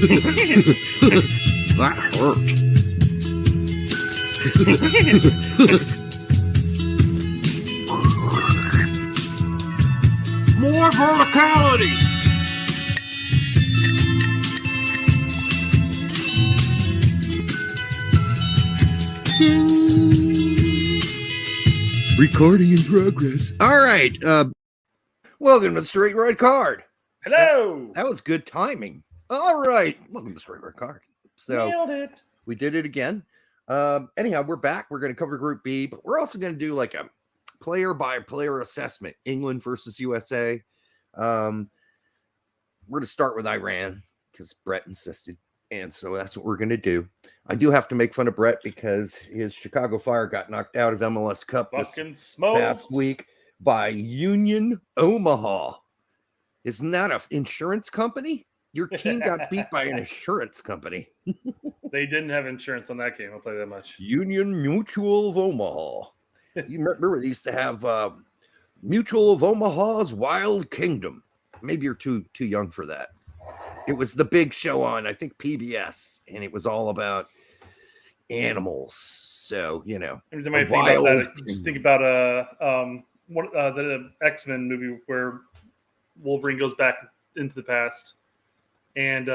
That hurt. More verticality. Recording in progress. All right. Welcome to the Straight Red Card. Hello. That was good timing. All right. Welcome to the Straight Red Card. So Nailed it. We did it again. Anyhow, we're back. We're going to cover Group B, but we're also going to do like a player-by-player assessment. England versus USA. We're going to start with Iran because Brett insisted. And so that's what we're going to do. I do have to make fun of Brett because his Chicago Fire got knocked out of MLS Cup this past week by Union Omaha. Isn't that an insurance company? Your team got beat by an insurance company. They didn't have insurance on that game. I'll tell you that much. Union Mutual of Omaha. You remember they used to have Mutual of Omaha's Wild Kingdom. Maybe you're too young for that. It was the big show on, I think, PBS, and it was all about animals. So, you know, every time I think about that, I just think about the X-Men movie where Wolverine goes back into the past, and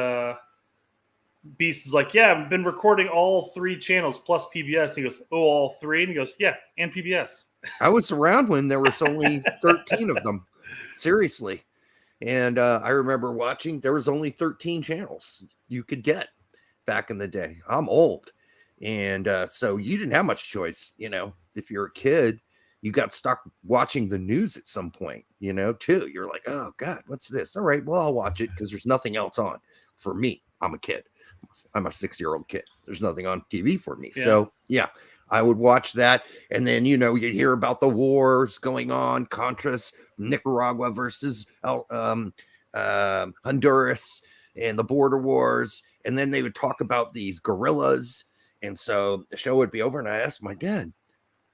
Beast is like, "Yeah, I've been recording all 3 channels plus PBS." And he goes, "Oh, all 3?" And he goes, "Yeah, and PBS." I was around when there was only 13 of them. Seriously. And I remember watching, there was only 13 channels you could get back in the day. I'm old. And so you didn't have much choice, you know. If you're a kid, you got stuck watching the news at some point, you know, too. You're like, oh, God, what's this? All right, well, I'll watch it because there's nothing else on. For me, I'm a kid. I'm a 6-year-old kid. There's nothing on TV for me. Yeah. So, yeah. I would watch that, and then, you know, you'd hear about the wars going on, Contras, Nicaragua versus Honduras, and the border wars, and then they would talk about these guerrillas, and so the show would be over, and I asked my dad,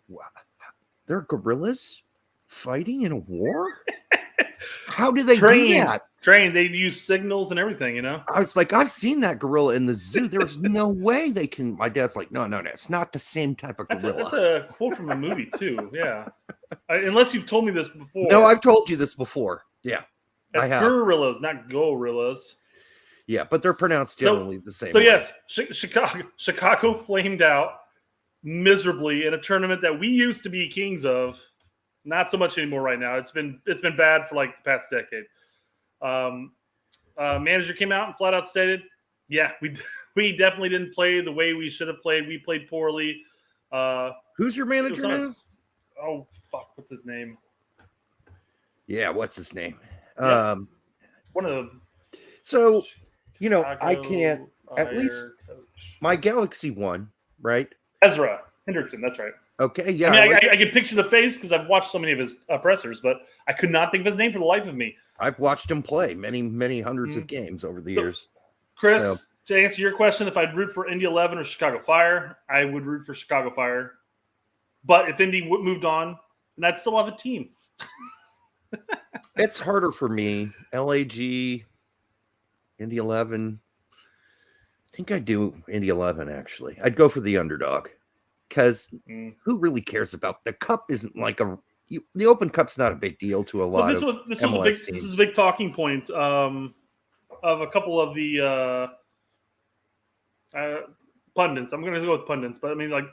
wow, there are guerrillas fighting in a war? How do they do that? They use signals and everything, you know? I was like, I've seen that gorilla in the zoo. There's no way they can. My dad's like, no. It's not the same type of gorilla. That's a quote from a movie, too. Yeah. Unless you've told me this before. No, I've told you this before. Yeah. That's gorillas, not gorillas. Yeah, but they're pronounced generally the same. So, way. Yes, Chicago flamed out miserably in a tournament that we used to be kings of. Not so much anymore right now. It's been bad for like the past decade. Manager came out and flat out stated, yeah, we definitely didn't play the way we should have played. We played poorly. Who's your manager now? Oh, fuck. What's his name? Yeah, what's his name? Yeah. One of them. So, you know, I can't, at least coach. My Galaxy won, right? Ezra Hendrickson, that's right. Okay, yeah. I mean, I can picture the face because I've watched so many of his pressers, but I could not think of his name for the life of me. I've watched him play many hundreds of games over the years. Chris, to answer your question, if I'd root for Indy 11 or Chicago Fire, I would root for Chicago Fire. But if Indy moved on, then I'd still have a team. It's harder for me. LAG, Indy 11. I think I'd do Indy 11, actually. I'd go for the underdog. Because who really cares about the cup? Isn't like the Open Cup's not a big deal to a lot of MLS teams. This is a big talking point of a couple of the pundits. I'm going to go with pundits, but I mean like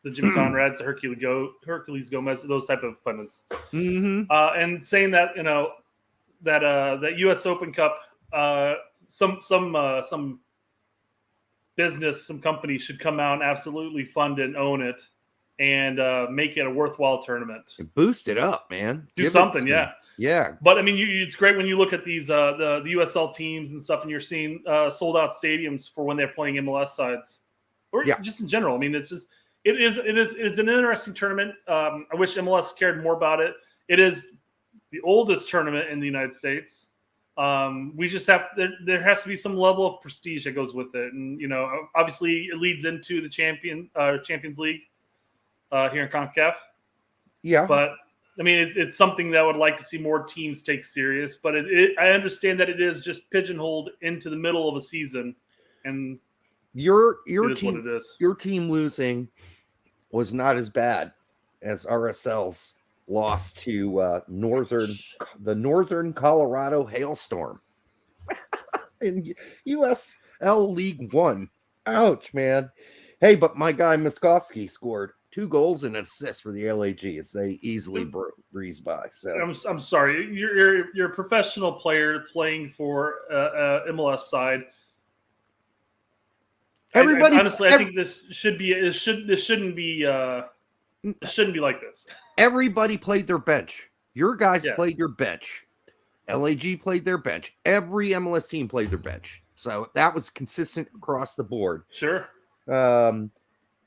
the Jim Conrads, the Hercules Gomez, those type of pundits, and saying that that U.S. Open Cup, some business, some company should come out and absolutely fund it and own it and make it a worthwhile tournament. Boost it up, man. Do something, yeah. Yeah. But, I mean, it's great when you look at these the USL teams and stuff and you're seeing sold-out stadiums for when they're playing MLS sides. Or just in general. I mean, it's an interesting tournament. I wish MLS cared more about it. It is the oldest tournament in the United States. We just there has to be some level of prestige that goes with it. And, you know, obviously it leads into the Champions League here in CONCACAF. Yeah. But I mean, it's something that I would like to see more teams take serious, but I understand that it is just pigeonholed into the middle of a season, and your it is team, what it is. Your team losing was not as bad as RSL's loss to the Northern Colorado Hailstorm in USL League One. Ouch, man. Hey, but my guy Miskovsky scored 2 goals and an assist for the LAG as they easily breezed by. So I'm sorry, you're a professional player playing for MLS side. Everybody, honestly, I think this shouldn't be like this. Everybody played their bench. Your guys played your bench. LAG played their bench. Every MLS team played their bench. So that was consistent across the board. Sure.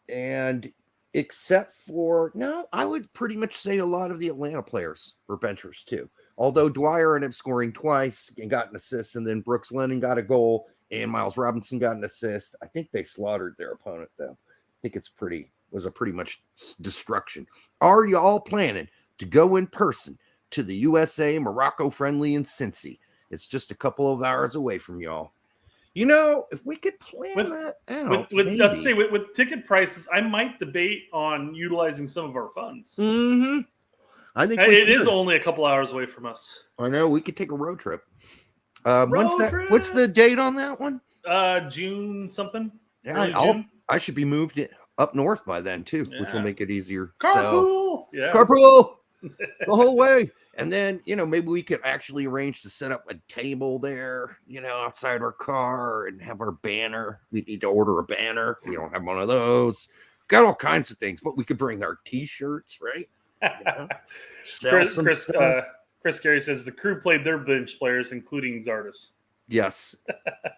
And except for, I would pretty much say a lot of the Atlanta players were benchers too. Although Dwyer ended up scoring twice and got an assist, and then Brooks Lennon got a goal and Miles Robinson got an assist. I think they slaughtered their opponent though. I think was a pretty much destruction. Are you all planning to go in person to the USA Morocco friendly in Cincy? It's just a couple of hours away from y'all. If we could plan that out, with ticket prices, I might debate on utilizing some of our funds. Mm-hmm. I think it is only a couple hours away from us. I know we could take a road trip. What's the date on that one? June something. Yeah, I should be moved up north by then too, which will make it easier. Carpool, carpool the whole way. And then, maybe we could actually arrange to set up a table there, outside our car and have our banner. We need to order a banner. We don't have one of those. Got all kinds of things, but we could bring our T-shirts, right? Chris Gary says the crew played their bench players, including Zardes. Yes.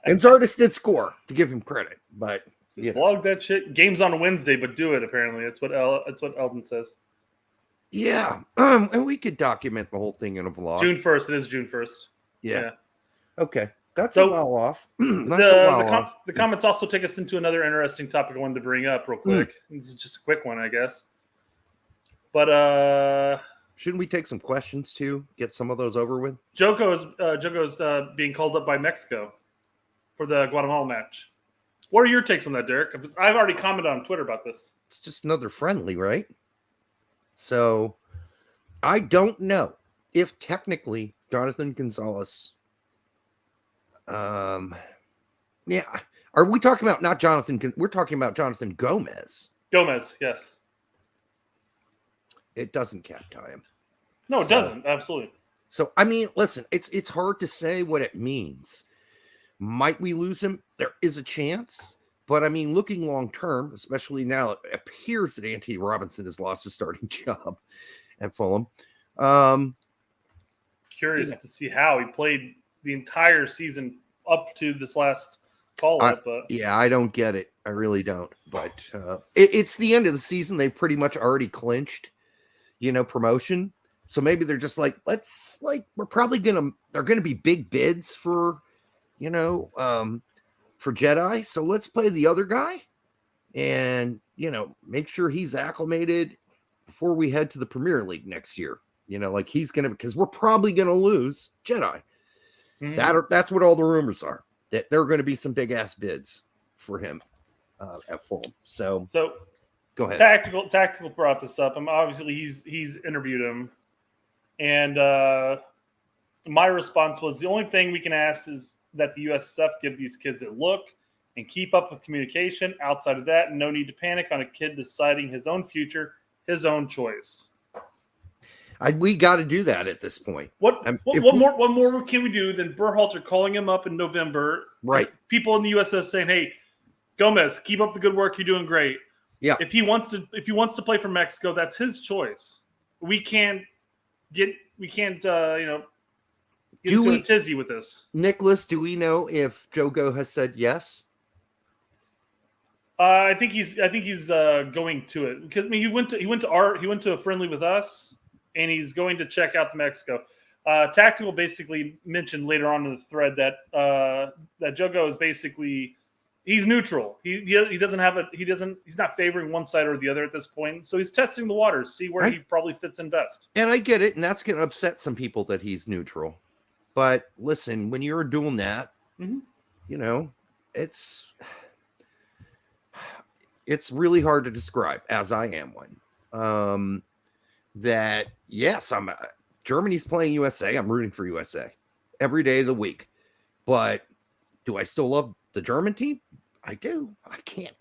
And Zardes did score, to give him credit, but vlog that shit. Game's on a Wednesday, but do it, apparently. That's what Eldon says. Yeah. And we could document the whole thing in a vlog. June 1st. It is June 1st. Yeah. Okay. That's a while off. The comments also take us into another interesting topic I wanted to bring up real quick. This is just a quick one, I guess. But shouldn't we take some questions too? Get some of those over with? Joko's being called up by Mexico for the Guatemala match. What are your takes on that, Derek? I've already commented on Twitter about this. It's just another friendly, right? So I don't know if technically Jonathan Gonzalez. Are we talking about not Jonathan? We're talking about Jonathan Gomez. Gomez, yes. It doesn't cap tie him. No, it doesn't. Absolutely. So I mean, listen, it's hard to say what it means. Might we lose him? There is a chance. But I mean, looking long term, especially now, it appears that Anthony Robinson has lost his starting job at Fulham. Curious to see how he played the entire season up to this last call-up. I don't get it. I really don't. But it's the end of the season. They pretty much already clinched, promotion. So maybe they're just like, they're going to be big bids for, for Jedi. So let's play the other guy and, make sure he's acclimated before we head to the Premier League next year. Because we're probably going to lose Jedi. Mm-hmm. That's what all the rumors are, that there are going to be some big ass bids for him at Fulham. So go ahead. Tactical brought this up. Obviously he's interviewed him. And my response was the only thing we can ask is that the USSF give these kids a look and keep up with communication. Outside of that, no need to panic on a kid deciding his own future, his own choice. We got to do that at this point. What more can we do than Berhalter calling him up in November? Right. People in the USF saying, "Hey, Gomez, keep up the good work. You're doing great." Yeah. If he wants to play for Mexico, that's his choice. We can't get into a tizzy with this. Nicholas, do we know if Jogo has said yes? I think he's going to it because he went to a friendly with us, and he's going to check out the Mexico. Tactical basically mentioned later on in the thread that Jogo is basically He's neutral. He doesn't have a he's not favoring one side or the other at this point. So he's testing the waters, see where he probably fits in best. And I get it, and that's going to upset some people that he's neutral. But listen, when you're doing that, you know, it's really hard to describe, as I am one. That yes, Germany's playing USA. I'm rooting for USA every day of the week. But do I still love the German team? I do. I can't.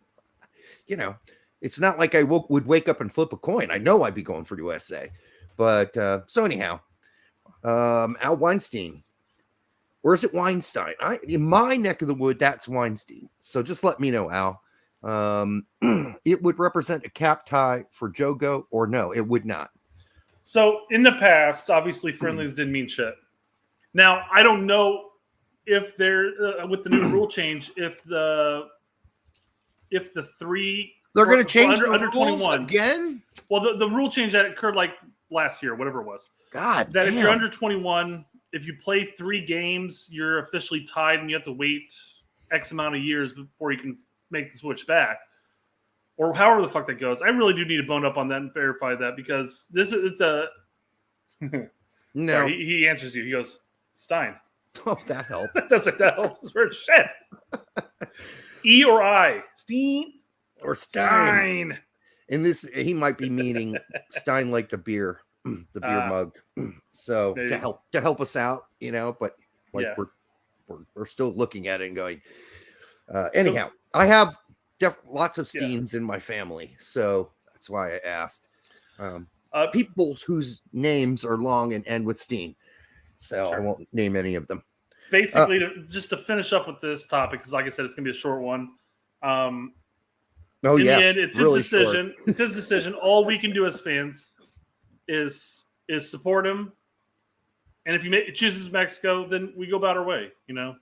You know, it's not like I would wake up and flip a coin. I know I'd be going for USA. But so anyhow, Al Weinstein. Or is it Weinstein? In my neck of the wood, that's Weinstein. So just let me know, Al. It would represent a cap tie for Jogo, or no, it would not. So in the past, obviously friendlies didn't mean shit. Now I don't know if they're with the new rule change, if the three they're going to change under 21 again. Well, the rule change that occurred like last year, whatever it was. God, that damn. If you're under 21, if you play 3 games, you're officially tied, and you have to wait X amount of years before you can make the switch back, or however the fuck that goes. I really do need to bone up on that and verify that, because it's a no. Sorry, he answers you. He goes, Stein. Oh, that helped. that helps for shit. E or I, Stein or Stein. And this, he might be meaning Stein like the beer mug. So to help us out, you know, but like we're still looking at it and going. Anyhow, I have lots of Steins in my family, so that's why I asked. People whose names are long and end with Steen, so I won't name any of them. Basically, just to finish up with this topic, because like I said, it's going to be a short one. In the end, it's his really decision. Short. It's his decision. All we can do as fans is support him, and if he chooses Mexico, then we go about our way. You know.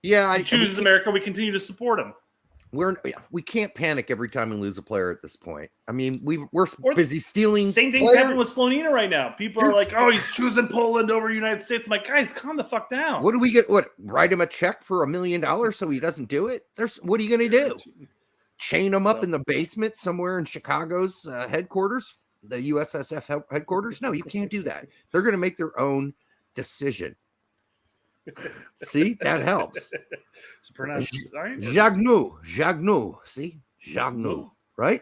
Yeah, he chooses America. We continue to support him. We can't panic every time we lose a player at this point. I mean, we're busy stealing. Same thing's happening with Slonina right now. People are like, "Oh, he's choosing Poland over the United States." I'm like, guys, calm the fuck down. What do we get? What, write him a check for $1 million so he doesn't do it? What are you going to do? Chain him up in the basement somewhere in Chicago's headquarters, the USSF headquarters? No, you can't do that. They're going to make their own decision. See, that helps. Jagnou. See, Jagnou. Right?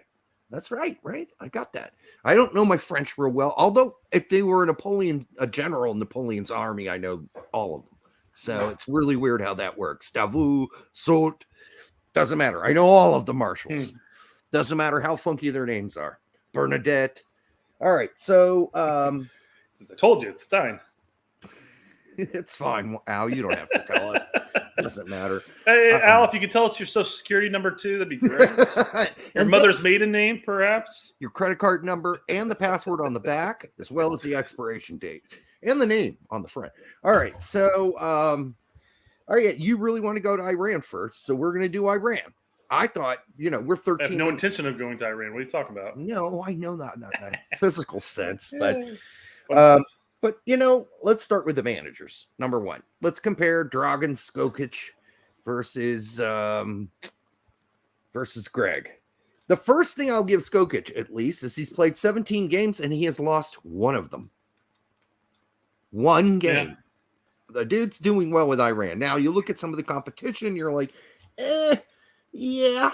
That's right. I got that. I don't know my French real well. Although, if they were a general in Napoleon's army, I know all of them. So it's really weird how that works. Davout, Soult, doesn't matter. I know all of the marshals. Doesn't matter how funky their names are. Bernadette. All right. So, I told you, it's Stein. It's fine, Al. You don't have to tell us. It doesn't matter. Hey, Al, if you could tell us your social security number too, that'd be great. Your mother's maiden name, perhaps. Your credit card number and the password on the back, as well as the expiration date and the name on the front. All right. So, all right, you really want to go to Iran first, so we're going to do Iran. I thought, we're 13. I have no intention of going to Iran. What are you talking about? No, I know that, not in a physical sense, but. But, let's start with the managers. Number one, let's compare Dragan Skokic versus Greg. The first thing I'll give Skokic, at least, is he's played 17 games and he has lost one of them. One game. Yeah. The dude's doing well with Iran. Now, you look at some of the competition, you're like, yeah.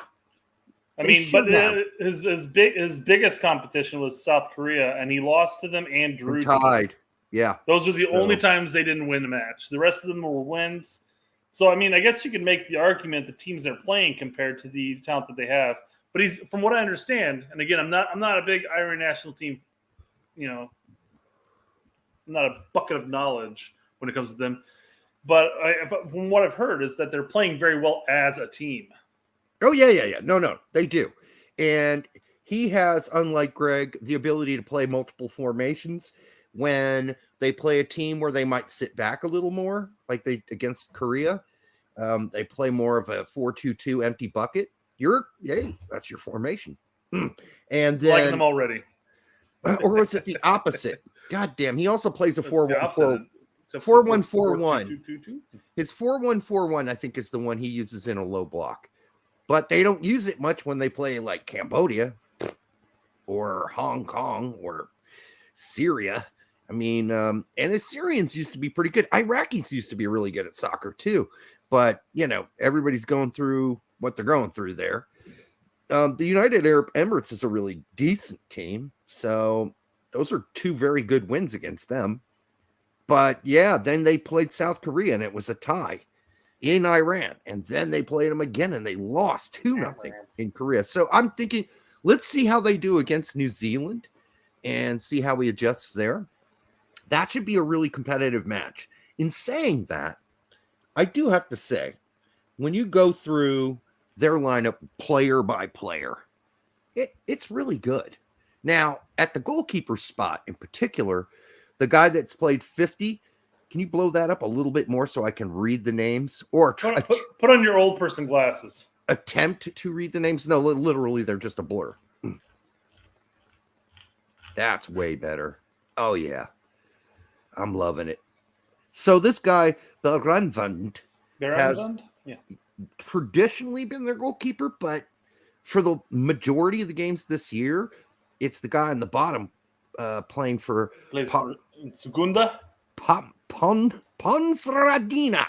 I mean, but his biggest competition was South Korea, and he lost to them and drew. Tied. Yeah. Those are the only times they didn't win the match. The rest of them were wins. So, I mean, I guess you could make the argument the teams they're playing compared to the talent that they have. But he's, from what I understand, and again, I'm not a big Iran national team, I'm not a bucket of knowledge when it comes to them. But from what I've heard is that they're playing very well as a team. Oh, yeah. No, they do. And he has, unlike Greg, the ability to play multiple formations. When they play a team where they might sit back a little more, like they against Korea, they play more of a 4-2-2 empty bucket. That's your formation. And then like them already. Or was it the opposite? God damn, he also plays a 4-1-4. 4141. His 4141, I think, is the one he uses in a low block. But they don't use it much when they play like Cambodia or Hong Kong or Syria. I mean, and the Syrians used to be pretty good. Iraqis used to be really good at soccer too. But, everybody's going through what they're going through there. The United Arab Emirates is a really decent team. So those are two very good wins against them. But, yeah, then they played South Korea, and it was a tie in Iran. And then they played them again, and they lost 2-0 in Korea. So I'm thinking, let's see how they do against New Zealand and see how he adjusts there. That should be a really competitive match. In saying that, I do have to say, when you go through their lineup player by player, it's really good. Now, at the goalkeeper spot in particular, the guy that's played 50, can you blow that up a little bit more so I can read the names? Or put on your old person glasses. Attempt to read the names? No, literally, they're just a blur. That's way better. Oh, yeah. I'm loving it. So this guy, Belgranvand, has traditionally been their goalkeeper, but for the majority of the games this year, it's the guy on the bottom playing for Segunda. Ponferradina,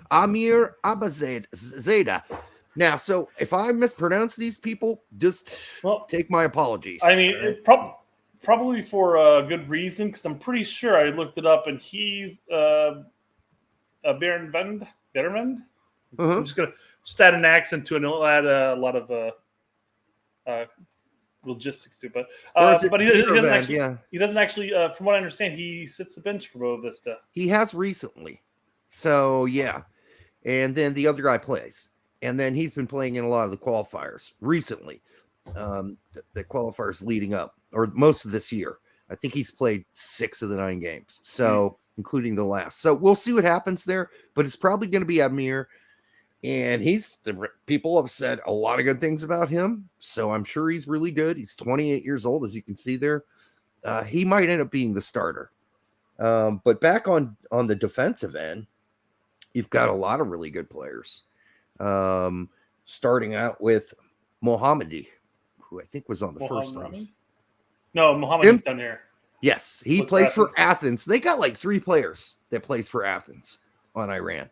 Amir Abazeda. Now, so if I mispronounce these people, just take my apologies. I mean, probably for a good reason, because I'm pretty sure I looked it up, and he's a Berenvend. I'm just gonna add an accent to it, and it'll add a lot of logistics to it. But he doesn't actually. From what I understand, he sits the bench for Boa Vista. He has recently, so yeah. And then the other guy plays, and then he's been playing in a lot of the qualifiers recently. The qualifiers leading up, or most of this year. I think he's played 6 of the 9 games, so including the last. So we'll see what happens there, but it's probably going to be Amir, and people have said a lot of good things about him, so I'm sure he's really good. He's 28 years old, as you can see there. He might end up being the starter. But back on the defensive end, you've got a lot of really good players. Starting out with Mohammadi, who I think was on the first list. No, Mohammadi's down here. Yes, he plays for Athens. They got like 3 players that plays for Athens on Iran.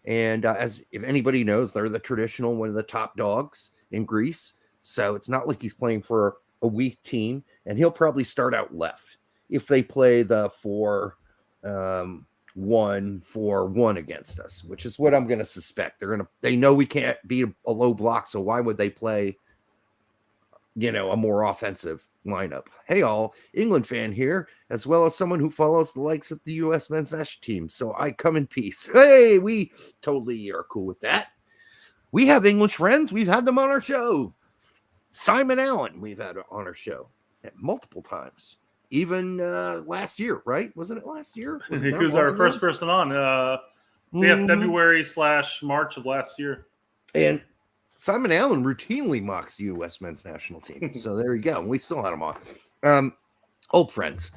And if anybody knows, they're the traditional one of the top dogs in Greece. So it's not like he's playing for a weak team. And he'll probably start out left if they play the 4-1-4-1 against us, which is what I'm going to suspect. They know we can't beat a low block, so why would they play a more offensive lineup? Hey, all, England fan here, as well as someone who follows the likes of the U.S. men's national team. So I come in peace. Hey, we totally are cool with that. We have English friends. We've had them on our show. Simon Allen, we've had on our show multiple times. Even last year, right? Wasn't it last year? He was our first person on. February/March of last year. And Simon Allen routinely mocks the U.S. men's national team. So there you go. We still had him on. Old friends.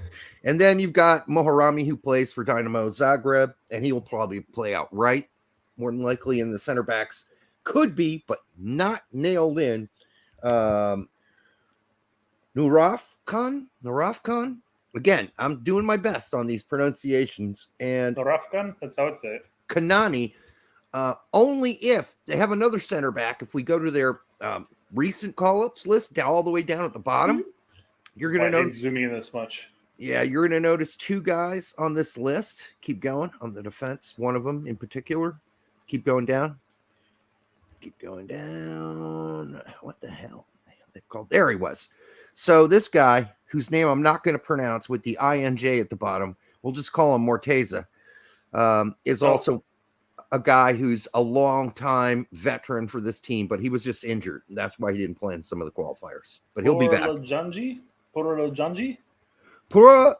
And then you've got Moharami, who plays for Dynamo Zagreb, and he will probably play out right, more than likely, in the center backs. Could be, but not nailed in. Nurafkan. Again, I'm doing my best on these pronunciations. And Nurafkan, that's how it's said. Kanani. Only if they have another center back. If we go to their recent call-ups list, all the way down at the bottom, you're going to notice zooming in this much. Yeah, you're going to notice 2 guys on this list. Keep going on the defense. One of them in particular. Keep going down. What the hell? They've called. There he was. So this guy, whose name I'm not going to pronounce with the INJ at the bottom, we'll just call him Morteza, is also a guy who's a long-time veteran for this team, but he was just injured. That's why he didn't play in some of the qualifiers. But he'll be back. Pura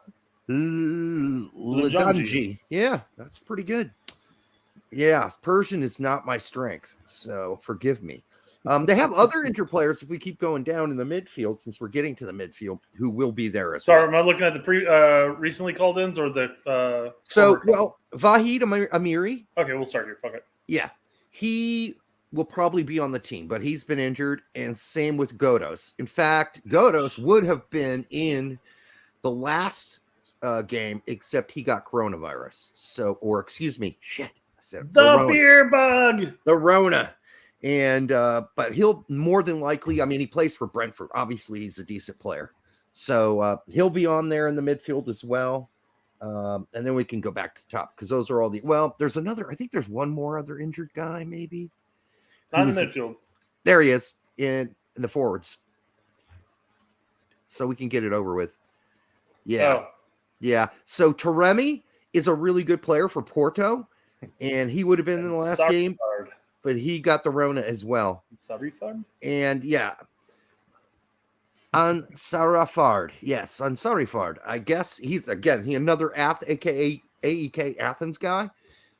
Lajanji. Yeah, that's pretty good. Yeah, Persian is not my strength, so forgive me. They have other injured players if we keep going down in the midfield, since we're getting to the midfield, who will be there as Sorry, well. am I looking at the recently called ins or the Vahid Amiri. Okay, we'll start here. Fuck it. Yeah, he will probably be on the team, but he's been injured, and same with Godos. In fact, Godos would have been in the last game, except he got coronavirus. The beer bug. The Rona. And but he'll more than likely, I mean, he plays for Brentford. Obviously, he's a decent player. So he'll be on there in the midfield as well. And then we can go back to the top, because those are all there's another, I think there's one more other injured guy, maybe. Not in the midfield. There he is in the forwards. So we can get it over with. Yeah. Oh. Yeah. So Taremi is a really good player for Porto, and he would have been in the last game, but he got the Rona as well. And yeah. Ansarifard. Yes, Ansarifard. I guess he's another aka AEK Athens guy.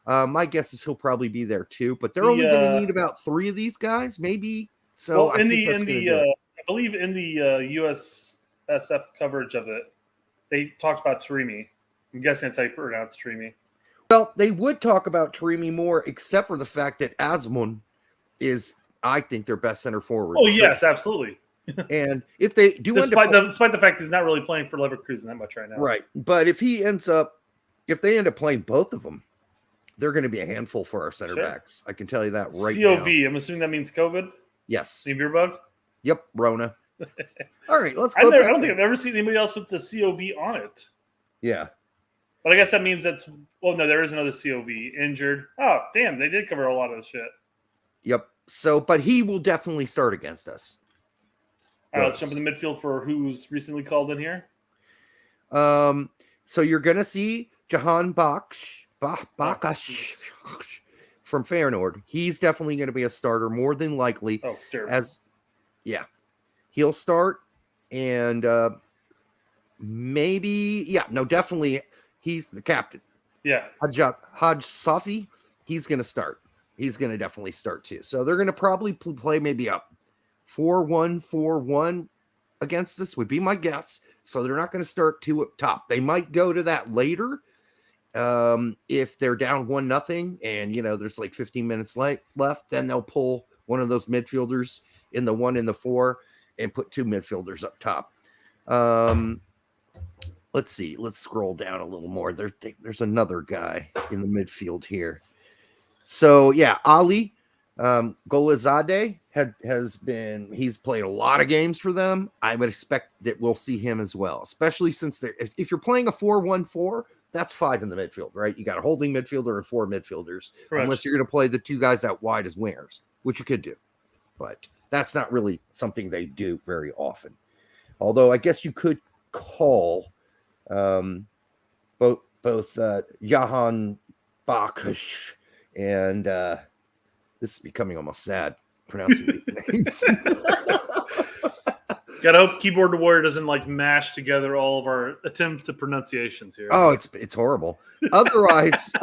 My guess is he'll probably be there too, but they're only going to need about 3 of these guys, maybe. So I believe in the USSF coverage of it, they talked about Taremi. I'm guessing that's how you pronounce Taremi. Well, they would talk about Taremi more, except for the fact that Asmun is, I think, their best center forward. Oh, yes, absolutely. And if they do despite the fact he's not really playing for Leverkusen that much right now. Right. But if they end up playing both of them, they're going to be a handful for our center backs. I can tell you that right now. COV, I'm assuming that means COVID? Yes. Beer bug? Yep, Rona. All right, let's go. I don't think I've ever seen anybody else with the COV on it. Yeah. But I guess that means no, there is another COV injured. Oh, damn, they did cover a lot of the shit. Yep. So, but he will definitely start against us. All right, let's jump in the midfield for who's recently called in here. So you're going to see Jahan Bakash from Feyenoord. He's definitely going to be a starter, more than likely. Oh, sure. He'll start, and definitely he's the captain. Yeah. Haj Safi, he's going to start. He's going to definitely start too. So they're going to probably play maybe up 4-1-4-1 against us would be my guess. So they're not going to start 2 up top. They might go to that later if they're down 1-0 and there's like 15 minutes left. Then they'll pull one of those midfielders in the 1 and the 4 and put 2 midfielders up top. Let's see. Let's scroll down a little more. There's another guy in the midfield here. So yeah, Ali Golazade he's played a lot of games for them. I would expect that we'll see him as well, especially since if you're playing a 4-1-4, that's 5 in the midfield, right? You got a holding midfielder and 4 midfielders, correct, unless you're going to play the 2 guys out wide as wingers, which you could do, but that's not really something they do very often. Although I guess you could call both Jahan Bakash and this is becoming almost sad pronouncing these names. Gotta hope Keyboard Warrior doesn't mash together all of our attempts to pronunciations here. Oh, it's horrible. Otherwise,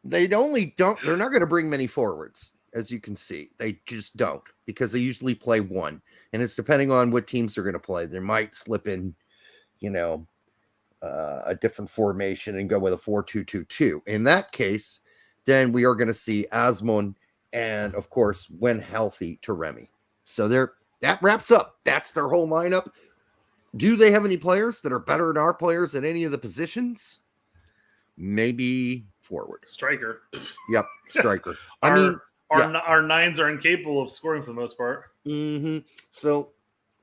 they're not going to bring many forwards, as you can see. They just don't, because they usually play 1, and it's depending on what teams they're going to play. They might slip in, a different formation and go with a 4-2-2-2. In that case, then we are going to see Asmun and, of course, when healthy, Taremi. So that wraps up. That's their whole lineup. Do they have any players that are better than our players at any of the positions? Maybe forward. Striker. Yep, striker. Our nines are incapable of scoring for the most part. Mm-hmm. So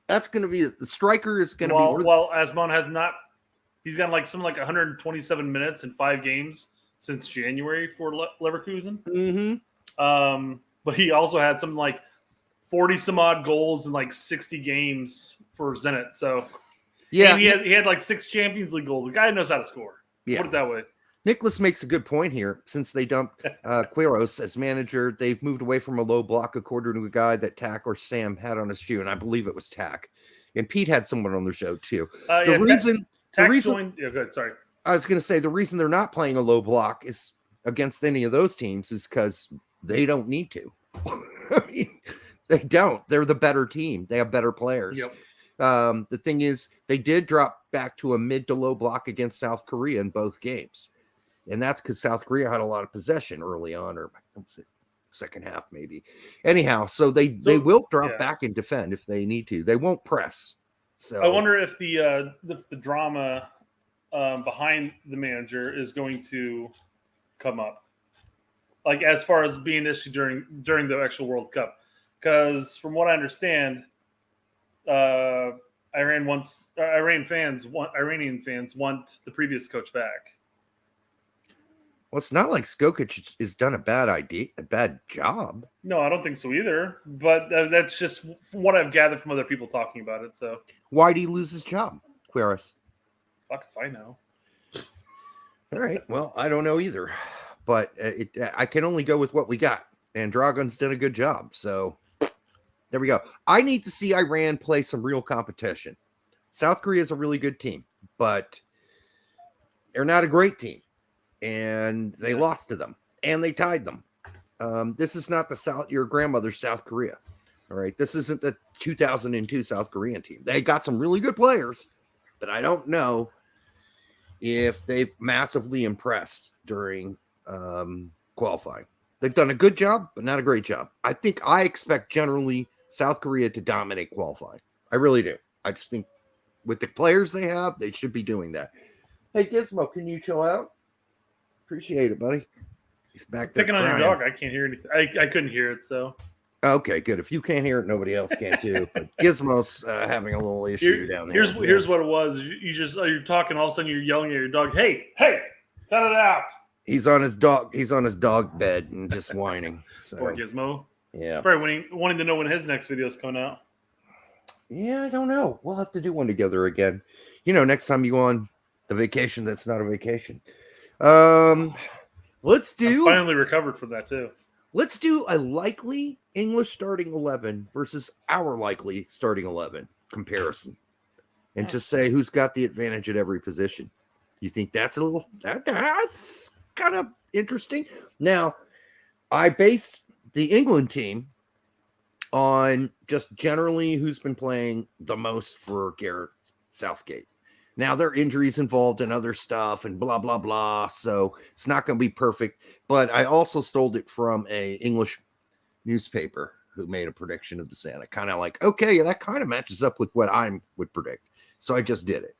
that's going to be the striker is going to be. Well, Asmun has not. He's got something like 127 minutes in 5 games since January for Leverkusen. Mm-hmm. But he also had something like 40 some odd goals in 60 games for Zenit. So yeah, and he had 6 Champions League goals. The guy knows how to score. Yeah. Put it that way. Nicholas makes a good point here. Since they dumped Quiros as manager, they've moved away from a low block according to a guy that Tack or Sam had on his shoe, and I believe it was Tack. And Pete had someone on their show too. The reason joined. Yeah, good. Sorry. I was going to say the reason they're not playing a low block is against any of those teams is because they don't need to. I mean, They don't. They're the better team. They have better players. Yep. The thing is, they did drop back to a mid to low block against South Korea in both games. And that's because South Korea had a lot of possession early on, or second half maybe. Anyhow, so they will drop back and defend if they need to. They won't press. So I wonder if the drama behind the manager is going to come up, like as far as being an issue during the actual World Cup. Because from what I understand, Iranian fans want the previous coach back. Well, it's not like Skokic has done a bad job. No, I don't think so either. But that's just what I've gathered from other people talking about it. So why did he lose his job, Quiris? Fuck if I know. All right. Well, I don't know either. But I can only go with what we got. And Dragon's done a good job. So there we go. I need to see Iran play some real competition. South Korea is a really good team, but they're not a great team. And they lost to them. And they tied them. This is not your grandmother's South Korea. All right. This isn't the 2002 South Korean team. They got some really good players, but I don't know if they've massively impressed during qualifying. They've done a good job, but not a great job. I expect generally South Korea to dominate qualifying. I really do. I just think with the players they have, they should be doing that. Hey, Gizmo, can you chill out? Appreciate it, buddy. He's back there picking on your dog. I can't hear anything. I couldn't hear it, so. Okay, good. If you can't hear it, nobody else can too. But Gizmo's having a little issue down there. Here's what it was. You're talking, all of a sudden you're yelling at your dog. Hey, cut it out. He's on his dog bed and just whining. So. Poor Gizmo. Yeah. He's probably wanting to know when his next video is coming out. Yeah, I don't know. We'll have to do one together again. Next time you go on the vacation that's not a vacation. Let's do. I finally recovered from that too. Let's do a likely English starting 11 versus our likely starting 11 comparison, and just say who's got the advantage at every position. You think that's that's kind of interesting? Now, I base the England team on just generally who's been playing the most for Gareth Southgate. Now, there are injuries involved and other stuff and blah, blah, blah. So it's not going to be perfect. But I also stole it from a English newspaper who made a prediction of the Santa. Kind of like, okay, that kind of matches up with what I would predict. So I just did it.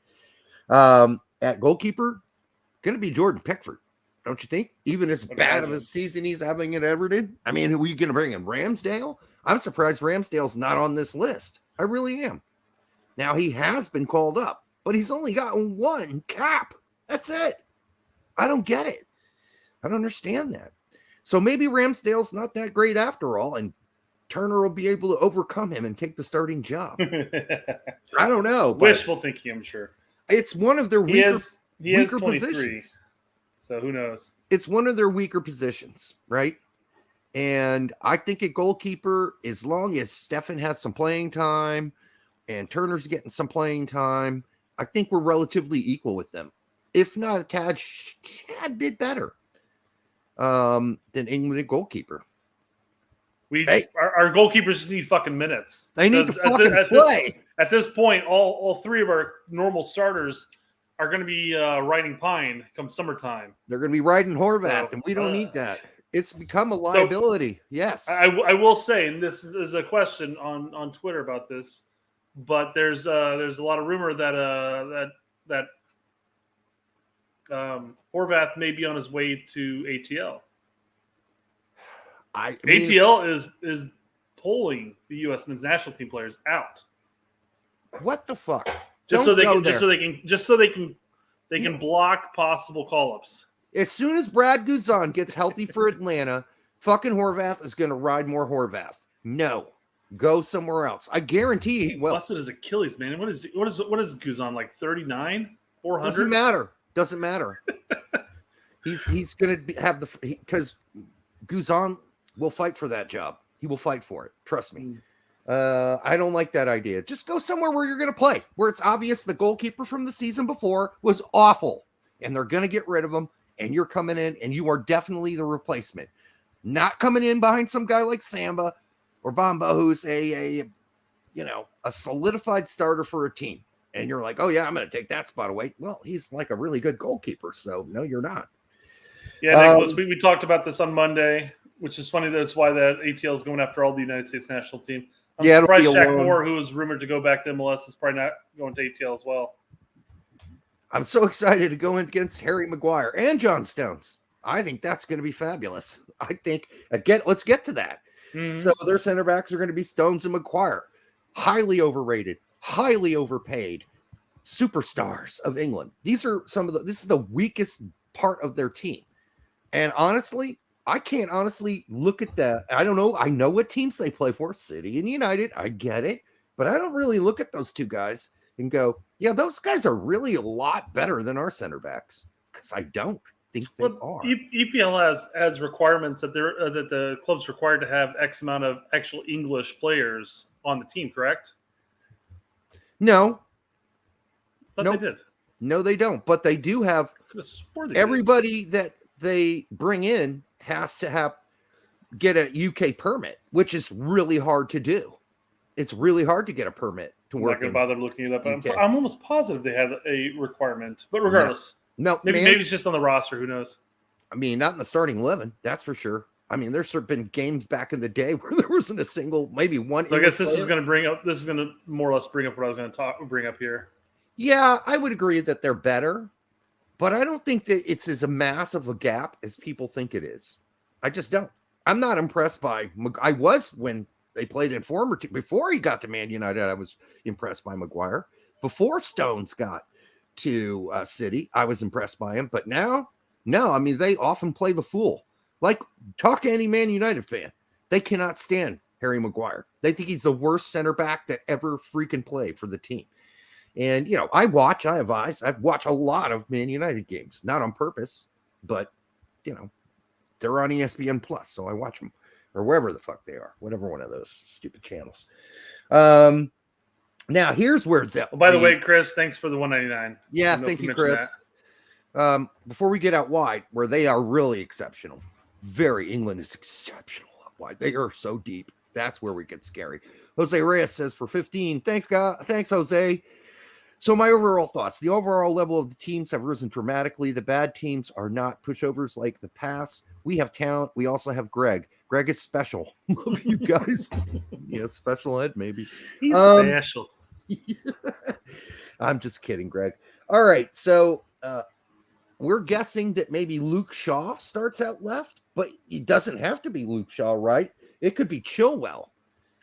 At goalkeeper, going to be Jordan Pickford. Don't you think? Even as bad of a season he's having at Everton. I mean, who are you going to bring in? Ramsdale? I'm surprised Ramsdale's not on this list. I really am. Now, he has been called up, but he's only gotten one cap. That's it. I don't get it. I don't understand that. So maybe Ramsdale's not that great after all, and Turner will be able to overcome him and take the starting job. I don't know. Wishful thinking, I'm sure. It's one of their weaker weaker positions. So who knows? It's one of their weaker positions, right? And I think at goalkeeper, as long as Stefan has some playing time and Turner's getting some playing time, I think we're relatively equal with them. If not a tad bit better than England at goalkeeper. Our goalkeepers just need fucking minutes. They need to fucking play. At this point, all three of our normal starters are going to be riding pine come summertime. They're going to be riding Horvath, and we don't need that. It's become a liability. So, yes. I will say, and this is a question on Twitter about this, but there's a lot of rumor that Horvath may be on his way to ATL. ATL is pulling the U.S. men's national team players out. What the fuck? Just so they can block possible call-ups. As soon as Brad Guzan gets healthy for Atlanta, fucking Horvath is going to ride more Horvath. No, go somewhere else. I guarantee he will. Busted his Achilles, man. What is Guzan, like 39, 400? Doesn't matter. He's going to have because Guzan will fight for that job. He will fight for it. Trust me. I don't like that idea. Just go somewhere where you're going to play, where it's obvious the goalkeeper from the season before was awful, and they're going to get rid of him, and you're coming in, and you are definitely the replacement. Not coming in behind some guy like Samba, or Bamba, who's a solidified starter for a team, and you're like, oh yeah, I'm going to take that spot away. Well, he's like a really good goalkeeper, so no, you're not. Yeah, Nicholas, we talked about this on Monday, which is funny. That's why that ATL is going after all the United States national team. I'm surprised Shaq Moore, who was rumored to go back to MLS, is probably not going to ATL as well. I'm so excited to go in against Harry Maguire and John Stones. I think that's going to be fabulous. I think, again, let's get to that. Mm-hmm. So their center backs are going to be Stones and Maguire. Highly overrated, highly overpaid superstars of England. This is the weakest part of their team. And honestly, I can't honestly look at that. I don't know. I know what teams they play for, City and United. I get it. But I don't really look at those two guys and go, yeah, those guys are really a lot better than our center backs. Because I don't think they are. EPL has requirements that that the club's required to have X amount of actual English players on the team, correct? No. They did. No, they don't. But they do have everybody that they bring in has to get a UK permit, which is really hard to do. It's really hard to get a permit to work. I'm not going to bother looking it up. I'm almost positive they have a requirement, but regardless, maybe it's just on the roster. Who knows? I mean, not in the starting 11, that's for sure. I mean, there's been games back in the day where there wasn't a single, maybe one. I guess this is going to more or less bring up what I was going to bring up here. Yeah, I would agree that they're better, but I don't think that it's as massive a gap as people think it is. I just don't. I'm not impressed by. I was when they played in before he got to Man United. I was impressed by Maguire. Before Stones got to City, I was impressed by him. But now, no. I mean, they often play the fool. Like, talk to any Man United fan. They cannot stand Harry Maguire. They think he's the worst center back that ever freaking played for the team. And, I have eyes. I've watched a lot of Man United games, not on purpose, but, they're on ESPN Plus, so I watch them, or wherever the fuck they are, whatever one of those stupid channels. Now, here's where by the way, Chris, thanks for the $1.99. Yeah, thank you, Chris. Before we get out wide, where they are really exceptional, England is exceptional out wide. They are so deep. That's where we get scary. Jose Reyes says for 15. Thanks, God. Thanks, Jose. So my overall thoughts, the overall level of the teams have risen dramatically. The bad teams are not pushovers like the past. We have talent. We also have Greg. Greg is special. Love you guys. Yeah, special ed, maybe. He's special. I'm just kidding, Greg. All right. So we're guessing that maybe Luke Shaw starts out left, but it doesn't have to be Luke Shaw, right? It could be Chilwell.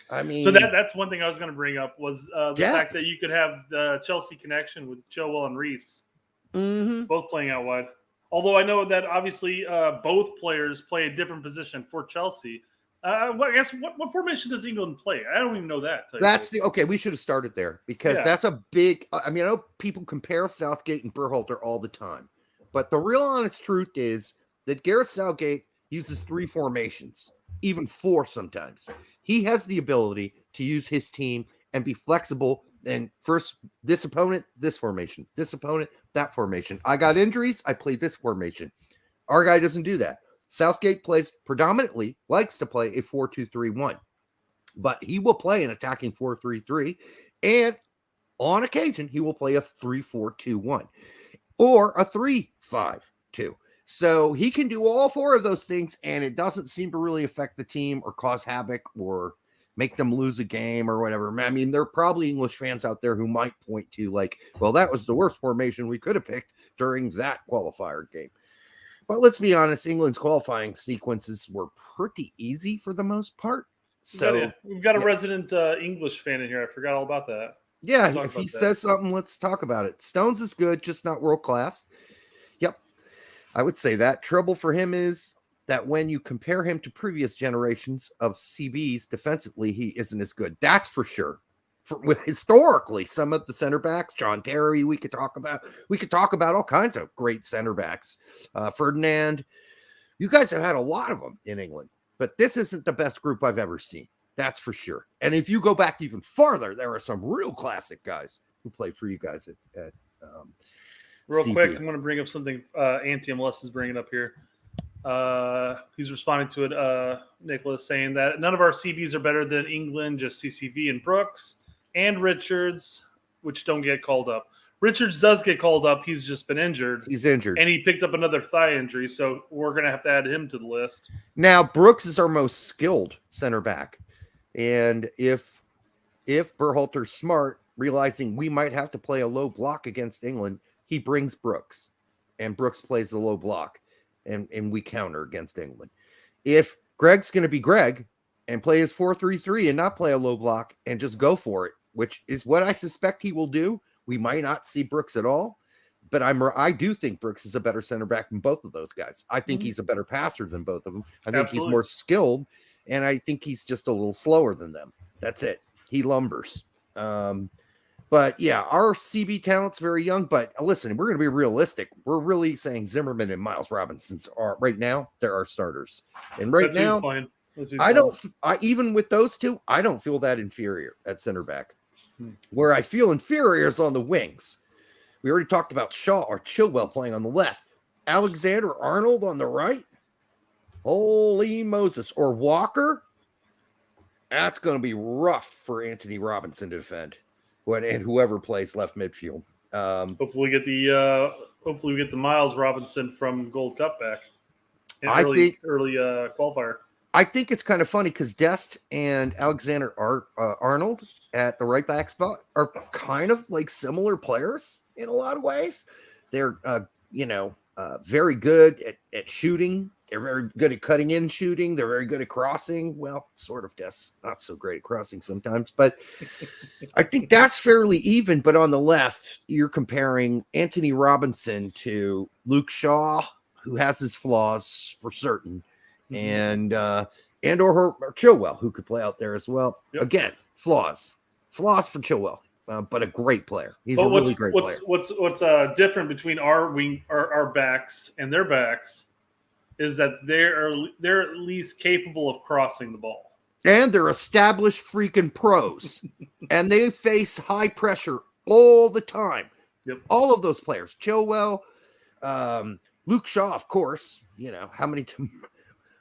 I mean, so that's one thing I was going to bring up was the fact that you could have the Chelsea connection with Chilwell and Reece, both playing out wide. Although I know that obviously both players play a different position for Chelsea. I guess what formation does England play? I don't even know that. We should have started there because that's a big. I mean, I know people compare Southgate and Berhalter all the time, but the real honest truth is that Gareth Southgate uses 3 formations, even 4 sometimes. He has the ability to use his team and be flexible. And first, this opponent, this formation, this opponent, that formation. I got injuries. I play this formation. Our guy doesn't do that. Southgate likes to play a 4-2-3-1, but he will play an attacking 4-3-3. And on occasion, he will play a 3-4-2-1 or a 3-5-2. So he can do all 4 of those things, and it doesn't seem to really affect the team or cause havoc or make them lose a game or whatever. I mean, there are probably English fans out there who might point to that was the worst formation we could have picked during that qualifier game. But let's be honest, England's qualifying sequences were pretty easy for the most part. So we've got a resident English fan in here. I forgot all about that. Yeah, if he says something, let's talk about it. Stones is good, just not world class. Yep. I would say that. Trouble for him is that when you compare him to previous generations of CBs defensively, he isn't as good. That's for sure. Historically, some of the center backs, John Terry, we could talk about all kinds of great center backs. Ferdinand, you guys have had a lot of them in England, but this isn't the best group I've ever seen. That's for sure. And if you go back even farther, there are some real classic guys who played for you guys at Real CB. quick, I'm going to bring up something Anti-MLS is bringing up here. He's responding to it, Nicholas, saying that none of our CBs are better than England, just CCV and Brooks and Richards, which don't get called up. Richards does get called up. He's just been injured. He's injured. And he picked up another thigh injury, so we're going to have to add him to the list. Now, Brooks is our most skilled center back. And if Berhalter's smart, realizing we might have to play a low block against England, he brings Brooks. And Brooks plays the low block. And we counter against England. If Greg's going to be Greg and play his 4-3-3 and not play a low block and just go for it, which is what I suspect he will do, we might not see Brooks at all. But I do think Brooks is a better center back than both of those guys. I think he's a better passer than both of them. I think he's more skilled, and I think he's just a little slower than them. That's it. He lumbers. But yeah, our CB talent's very young. But listen, we're going to be realistic. We're really saying Zimmerman and Miles Robinson's are right now. They're our starters, and that's now even with those two, I don't feel that inferior at center back. Where I feel inferior is on the wings. We already talked about Shaw or Chilwell playing on the left. Alexander Arnold on the right. Holy Moses. Or Walker. That's going to be rough for Anthony Robinson to defend. And whoever plays left midfield. Hopefully we get the Miles Robinson from Gold Cup back. Early qualifier. I think it's kind of funny because Dest and Alexander Arnold at the right back spot are kind of like similar players in a lot of ways. They're, very good at shooting. They're very good at cutting in shooting. They're very good at crossing. Well, sort of. Dest not so great at crossing sometimes, but I think that's fairly even. But on the left, you're comparing Anthony Robinson to Luke Shaw, who has his flaws for certain. And or Chilwell, who could play out there as well. Yep. Again, flaws for Chilwell, but a great player. He's a really great player. What's different between our backs and their backs is that they're at least capable of crossing the ball, and they're established freaking pros, and they face high pressure all the time. Yep. All of those players, Chilwell, Luke Shaw, of course. How many?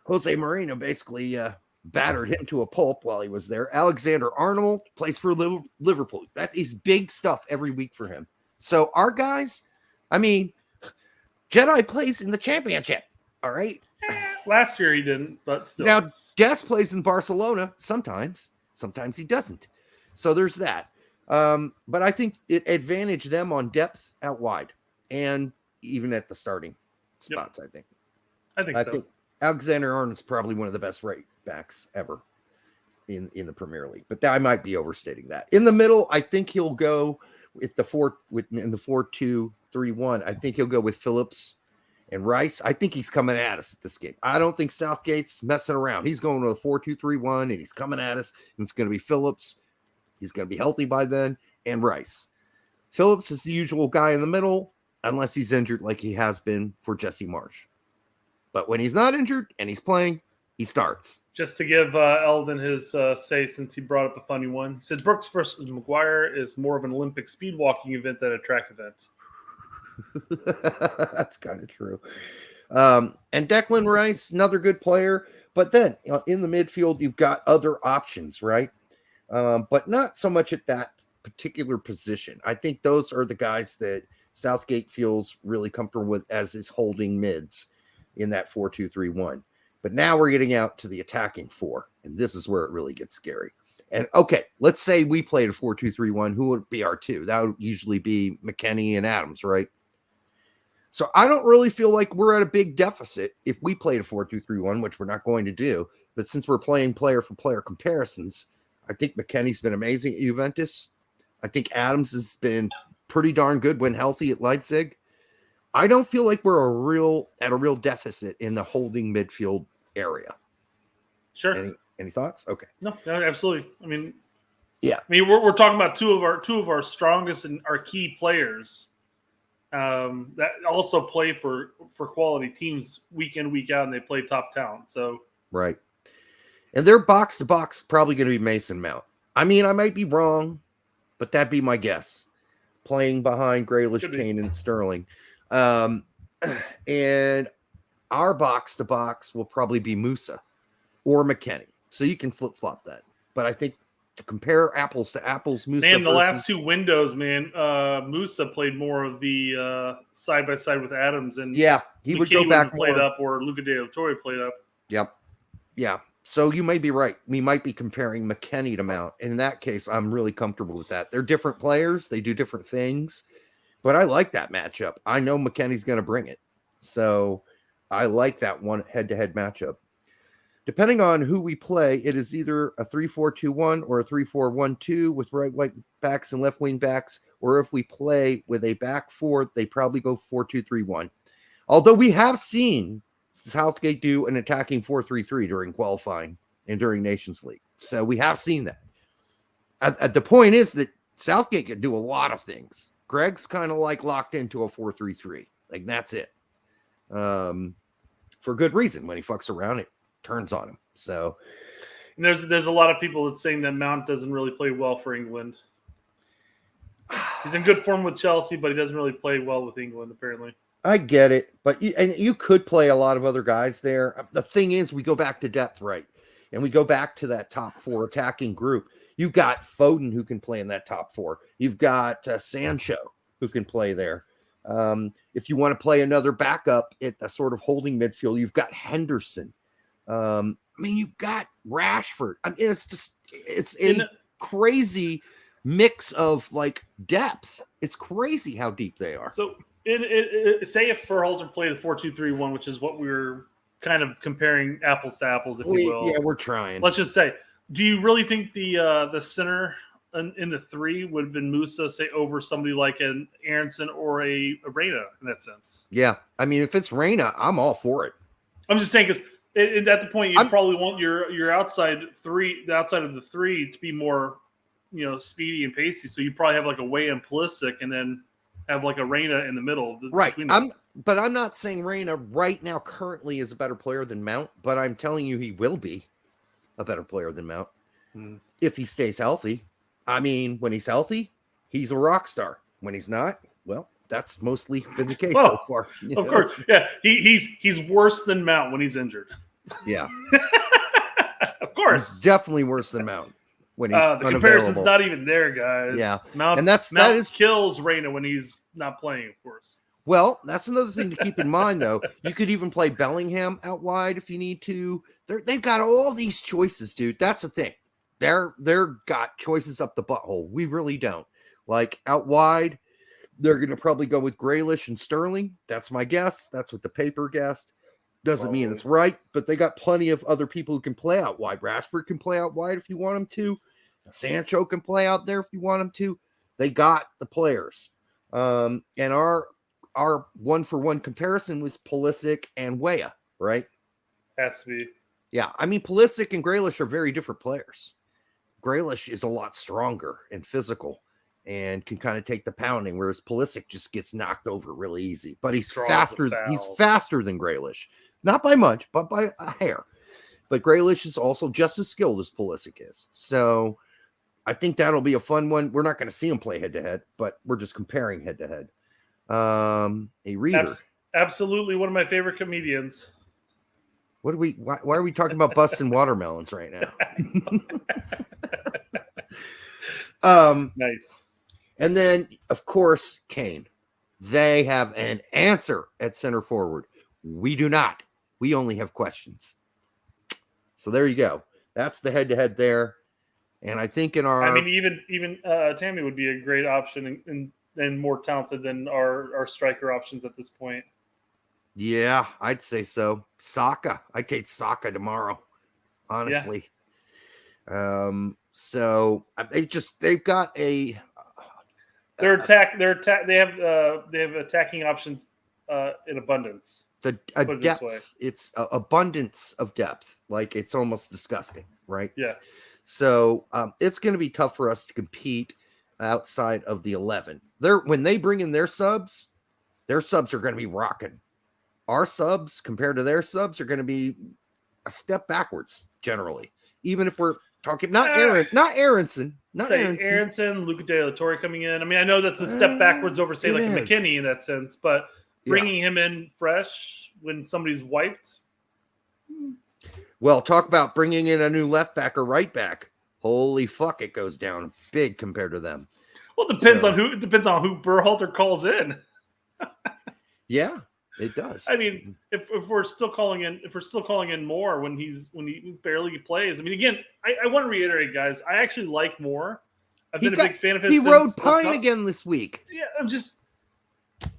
Jose Mourinho basically battered him to a pulp while he was there. Alexander Arnold plays for Liverpool. That is big stuff every week for him. So our guys, Jedi plays in the championship. All right. Last year he didn't, but still. Now, Des plays in Barcelona sometimes. Sometimes he doesn't. So there's that. But I think it advantaged them on depth out wide and even at the starting spots, yep. I think Alexander Arnold's probably one of the best right backs ever in the Premier League, but I might be overstating that. In the middle, I think he'll go with in the 4-2-3-1. I think he'll go with Phillips and Rice. I think he's coming at us at this game. I don't think Southgate's messing around. He's going to a 4-2-3-1, and he's coming at us. And it's going to be Phillips. He's going to be healthy by then, and Rice. Phillips is the usual guy in the middle, unless he's injured like he has been for Jesse Marsh. But when he's not injured and he's playing, he starts. Just to give Eldon his say, since he brought up a funny one, he said Brooks versus Maguire is more of an Olympic speed walking event than a track event. That's kind of true. And Declan Rice, another good player. But then in the midfield, you've got other options, right? But not so much at that particular position. I think those are the guys that Southgate feels really comfortable with as his holding mids in that 4-2-3-1. But now we're getting out to the attacking four, and this is where it really gets scary. And okay, let's say we played a 4-2-3-1. Who would be our two? That would usually be McKennie and Adams, right? So I don't really feel like we're at a big deficit if we played a 4-2-3-1, which we're not going to do. But since we're playing player for player comparisons, I think McKennie's been amazing at Juventus. I think Adams has been pretty darn good when healthy at Leipzig. I don't feel like we're at a real deficit in the holding midfield area. Sure. Any thoughts? Okay. No, absolutely. Yeah. We're talking about two of our strongest and our key players that also play for quality teams week in, week out, and they play top talent. So right. And their box to box probably going to be Mason Mount. I might be wrong, but that'd be my guess. Playing behind Grealish, Kane, and Sterling. And our box to box will probably be Musa or McKennie. So you can flip flop that. But I think to compare apples to apples, Musa Man, the last two windows, man, Musa played more of the side by side with Adams, and yeah, he would go back played more. up, or Luca De La Torre played up. Yep. Yeah. So you may be right. We might be comparing McKennie to Mount. In that case, I'm really comfortable with that. They're different players. They do different things. But I like that matchup. I know McKennie's going to bring it. So I like that one head-to-head matchup. Depending on who we play, it is either a 3-4-2-1 or a 3-4-1-2 with right wing backs and left wing backs. Or if we play with a back four, they probably go 4-2-3-1. Although we have seen Southgate do an attacking 4-3-3 during qualifying and during Nations League. So we have seen that. At the point is that Southgate can do a lot of things. Greg's kind of like locked into a 4-3-3. Like that's it. For good reason. When he fucks around, it turns on him. So and there's a lot of people that's saying that Mount doesn't really play well for England. He's in good form with Chelsea, but he doesn't really play well with England, apparently. I get it, but you could play a lot of other guys there. The thing is, we go back to depth, right? And we go back to that top four attacking group. You've got Foden who can play in that top four. You've got Sancho who can play there. If you want to play another backup at the sort of holding midfield, you've got Henderson. I mean, you've got Rashford. I mean, it's a crazy mix of like depth. It's crazy how deep they are. So say if Berhalter played the 4-2-3-1, which is what we're kind of comparing apples to apples, if you will. Yeah, we're trying. Let's just say, do you really think the center in the three would have been Musa, say, over somebody like an Aronson or a Reina in that sense? Yeah, I mean, if it's Reina, I'm all for it. I'm just saying because at the point you probably want your outside three, the outside of the three, to be more, speedy and pacey. So you probably have like a Way and Pulisic, and then have like a Reina in the middle. Right. But I'm not saying Reina right now currently is a better player than Mount, but I'm telling you he will be a better player than Mount if he stays healthy. I mean, when he's healthy, he's a rock star. When he's not, well, that's mostly been the case so far. Of course. Yeah. He's worse than Mount when he's injured. Yeah. Of course. He's definitely worse than Mount when he's the comparison's not even there, guys. Yeah. Mount, and that kills Reina when he's not playing, of course. Well, that's another thing to keep in mind, though. You could even play Bellingham out wide if you need to. They've got all these choices, dude. That's the thing. They're got choices up the butthole. We really don't. Like out wide, they're going to probably go with Grealish and Sterling. That's my guess. That's what the paper guessed. Doesn't mean it's right, but they got plenty of other people who can play out wide. Rashford can play out wide if you want him to. Sancho can play out there if you want him to. They got the players. And our 1-for-1 comparison was Pulisic and Weah, right? Has to be. Yeah, I mean, Pulisic and Grealish are very different players. Grealish is a lot stronger and physical and can kind of take the pounding, whereas Pulisic just gets knocked over really easy. But he's faster. He's faster than Grealish. Not by much, but by a hair. But Grealish is also just as skilled as Pulisic is. So I think that'll be a fun one. We're not going to see him play head-to-head, but we're just comparing head-to-head. A reader. Absolutely one of my favorite comedians. Why are we talking about busting watermelons right now? Nice. And then, of course, Kane. They have an answer at center forward. We do not. We only have questions. So there you go. That's the head-to-head there. And I think even Tammy would be a great option and more talented than our striker options at this point. Yeah, I'd say so. Saka. I'd take Saka tomorrow, honestly. Yeah. So they've got a they have attacking options in abundance. Depth. It's abundance of depth. Like it's almost disgusting, right? Yeah. So it's going to be tough for us to compete outside of the 11. When they bring in their subs are going to be rocking. Our subs compared to their subs are going to be a step backwards generally. Even if we're talking not Aronson, Luca De La Torre coming in. I mean, I know that's a step backwards over say like a McKennie in that sense, but bringing him in fresh when somebody's wiped. Well, talk about bringing in a new left back or right back. Holy fuck, it goes down big compared to them. Well, it depends on who Berhalter calls in. Yeah, it does. I mean, if we're still calling in Moore when he barely plays. I mean, again, I want to reiterate, guys. I actually like Moore. I've been a big fan of his. He rode Pine again this week. Yeah, I'm just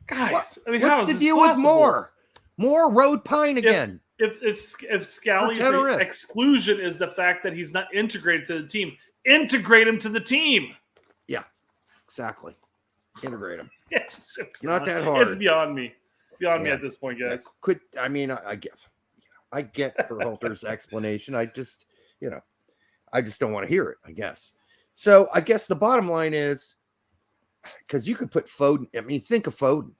guys. I mean, what's the deal with Moore? Moore rode Pine again. If Scally's exclusion is the fact that he's not integrated to the team, integrate him to the team. Yeah, exactly. Integrate him. Yes, it's not that hard. It's beyond me. Me at this point, guys. I mean, I get Berhalter's explanation. I just don't want to hear it, I guess. So I guess the bottom line is, because you could put Foden. I mean, think of Foden.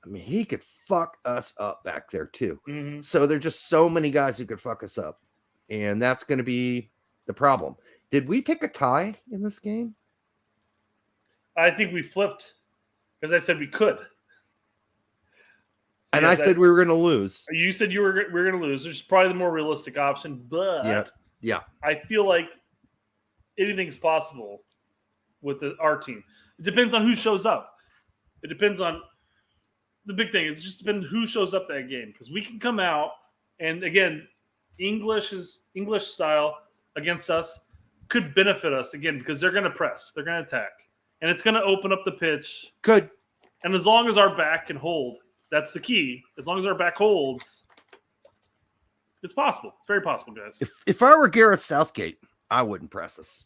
I mean, he could fuck us up back there too. Mm-hmm. So there's just so many guys who could fuck us up. And that's going to be the problem. Did we pick a tie in this game? I think we flipped because I said we could. And I said we were going to lose. You said we were going to lose, which is probably the more realistic option. But yeah. I feel like anything's possible with our team. It depends on who shows up. It depends on the big thing. It's just been who shows up that game, because we can come out and again, English style against us could benefit us again because they're going to press, they're going to attack, and it's going to open up the pitch. Good. And as long as our back can hold, that's the key. As long as our back holds, it's possible. It's very possible, guys. If I were Gareth Southgate, I wouldn't press us.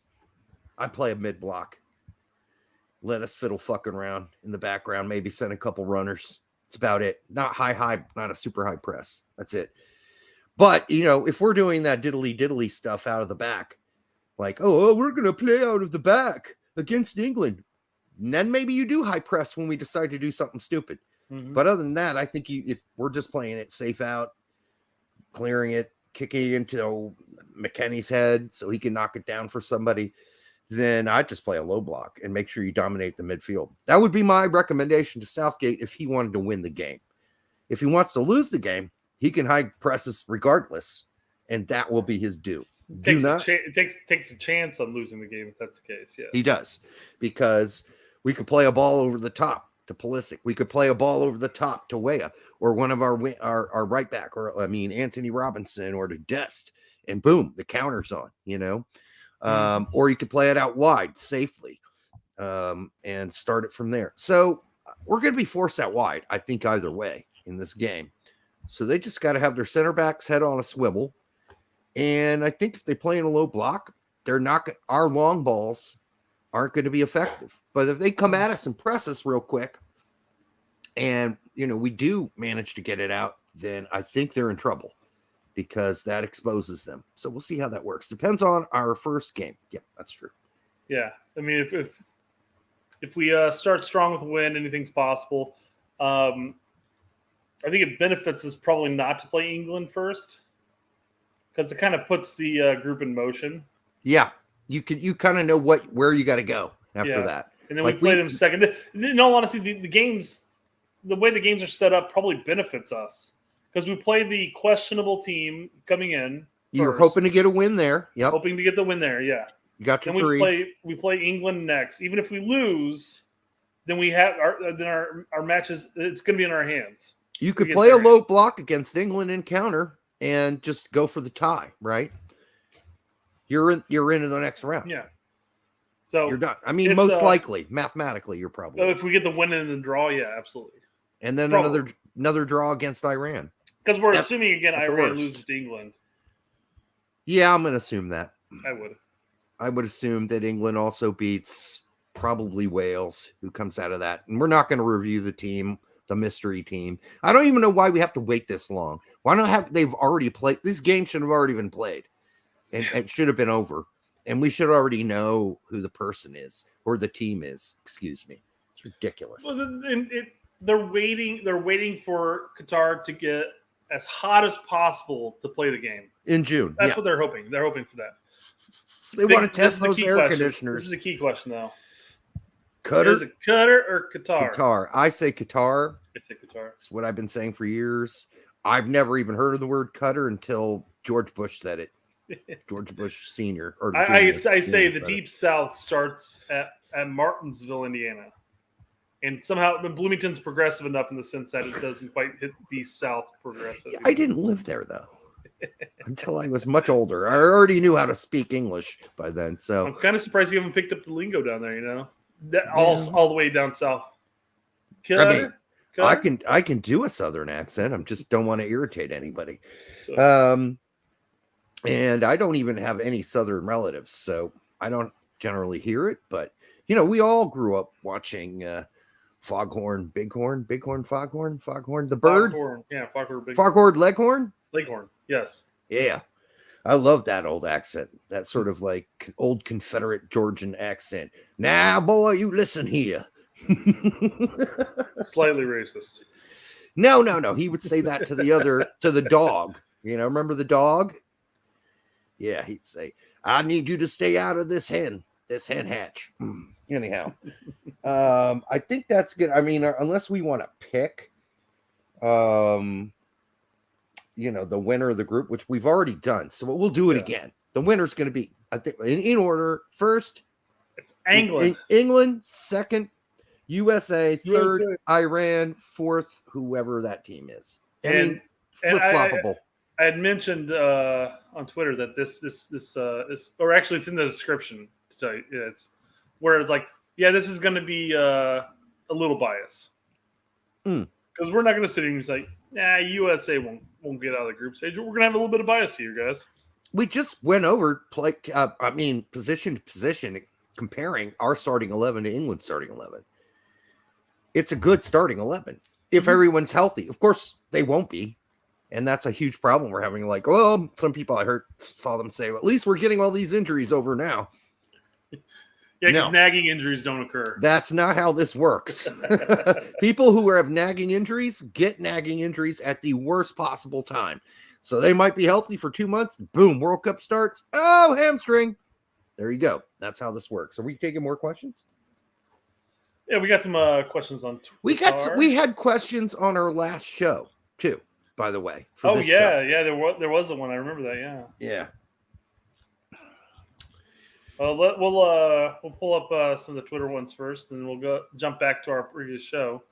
I'd play a mid block. Let us fiddle fucking around in the background. Maybe send a couple runners. It's about it. Not high, not a super high press. That's it. But, if we're doing that diddly stuff out of the back, like, oh, we're going to play out of the back against England. And then maybe you do high press when we decide to do something stupid. Mm-hmm. But other than that, I think if we're just playing it safe out, clearing it, kicking it into McKennie's head so he can knock it down for somebody, then I'd just play a low block and make sure you dominate the midfield. That would be my recommendation to Southgate if he wanted to win the game. If he wants to lose the game, he can high press us regardless, and that will be his due. It takes a chance on losing the game if that's the case. Yeah, he does, because we could play a ball over the top to Pulisic. We could play a ball over the top to Weah, or one of our right back, or Anthony Robinson, or to Dest, and boom, the counter's on. Or you could play it out wide safely and start it from there. So we're going to be forced out wide, I think, either way in this game. So they just got to have their center back's head on a swivel. And I think if they play in a low block, our long balls aren't going to be effective. But if they come at us and press us real quick and, we do manage to get it out, then I think they're in trouble, because that exposes them. So we'll see how that works. Depends on our first game. Yep, that's true. Yeah, I mean, if we start strong with a win, anything's possible. I think it benefits us probably not to play England first, because it kind of puts the group in motion. Yeah, you kind of know where you got to go after that, and then we play them second. In all honesty, the way the games are set up probably benefits us. Because we play the questionable team coming in. You're hoping to get a win there. Yep. Hoping to get the win there, yeah. You got your three. We play England next. Even if we lose, then we have our matches. It's going to be in our hands. You could play a low block against England and counter and just go for the tie, right? You're in the next round. Yeah. So you're done. I mean, most likely, mathematically, you're probably. If we get the win and the draw, yeah, absolutely. And then another draw against Iran. Because we're assuming, again, Iran loses to England. Yeah, I'm going to assume that. I would assume that England also beats probably Wales, who comes out of that. And we're not going to review the mystery team. I don't even know why we have to wait this long. Why not they've already played? This game should have already been played. And it should have been over. And we should already know who the person is, or the team is. Excuse me. It's ridiculous. Well, they're waiting for Qatar to get as hot as possible to play the game in June. That's what they're hoping. They're hoping for that. They want to test those air conditioners. This is a key question, though. Qatar? Is it Qatar or Qatar? Qatar. I say Qatar. I say Qatar. It's what I've been saying for years. I've never even heard of the word Qatar until George Bush said it. George Bush Senior. Or I say the Deep South starts at Martinsville, Indiana. And somehow Bloomington's progressive enough in the sense that it doesn't quite hit the South progressive. Yeah, I didn't live there, though, until I was much older. I already knew how to speak English by then. So I'm kind of surprised you haven't picked up the lingo down there, you know? All the way down south. I can do a Southern accent. I just don't want to irritate anybody. And I don't even have any Southern relatives, so I don't generally hear it. But, you know, we all grew up watching Foghorn, Bighorn, Foghorn, the bird. Foghorn, yeah, Foghorn, Leghorn? Leghorn, yes. Yeah. I love that old accent. That sort of like old Confederate Georgian accent. Now, boy, you listen here. Slightly racist. No. He would say that to the dog. You know, remember the dog? Yeah, he'd say, I need you to stay out of this hen hatch. Anyhow, I think that's good. I mean, unless we want to pick, you know, the winner of the group, which we've already done. So we'll do it again. The winner's going to be, I think, in order. First, it's England. England. Second, USA. Third, Iran. Fourth, whoever that team is. I mean, flip-floppable. I had mentioned on Twitter that this is, or actually it's in the description to tell you. It's where it's like, yeah, this is going to be a little bias because we're not going to sit here and say, nah, USA won't get out of the group stage. We're going to have a little bit of bias here, guys. We just went over position to position, comparing our starting 11 to England's starting 11. It's a good starting 11 if everyone's healthy. Of course, they won't be. And that's a huge problem we're having. Like, well, some people saw them say, well, at least we're getting all these injuries over now. Yeah, because nagging injuries don't occur. That's not how this works. People who have nagging injuries get nagging injuries at the worst possible time. So they might be healthy for 2 months. Boom, World Cup starts. Oh, hamstring. There you go. That's how this works. Are we taking more questions? Yeah, we got some questions on Twitter. We had questions on our last show, too. By the way. Yeah, there was a one. I remember that. Yeah. We'll pull up some of the Twitter ones first, and we'll jump back to our previous show.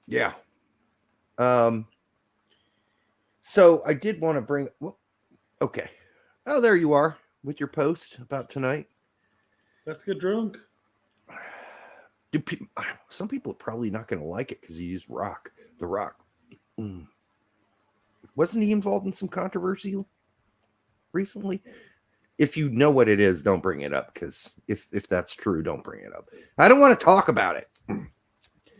Yeah. So I did want to bring. Okay. Oh, there you are with your post about tonight. Let's get drunk. Some people are probably not going to like it because he used The Rock. Wasn't he involved in some controversy recently? If you know what it is, don't bring it up, because if that's true, don't bring it up. I don't want to talk about it.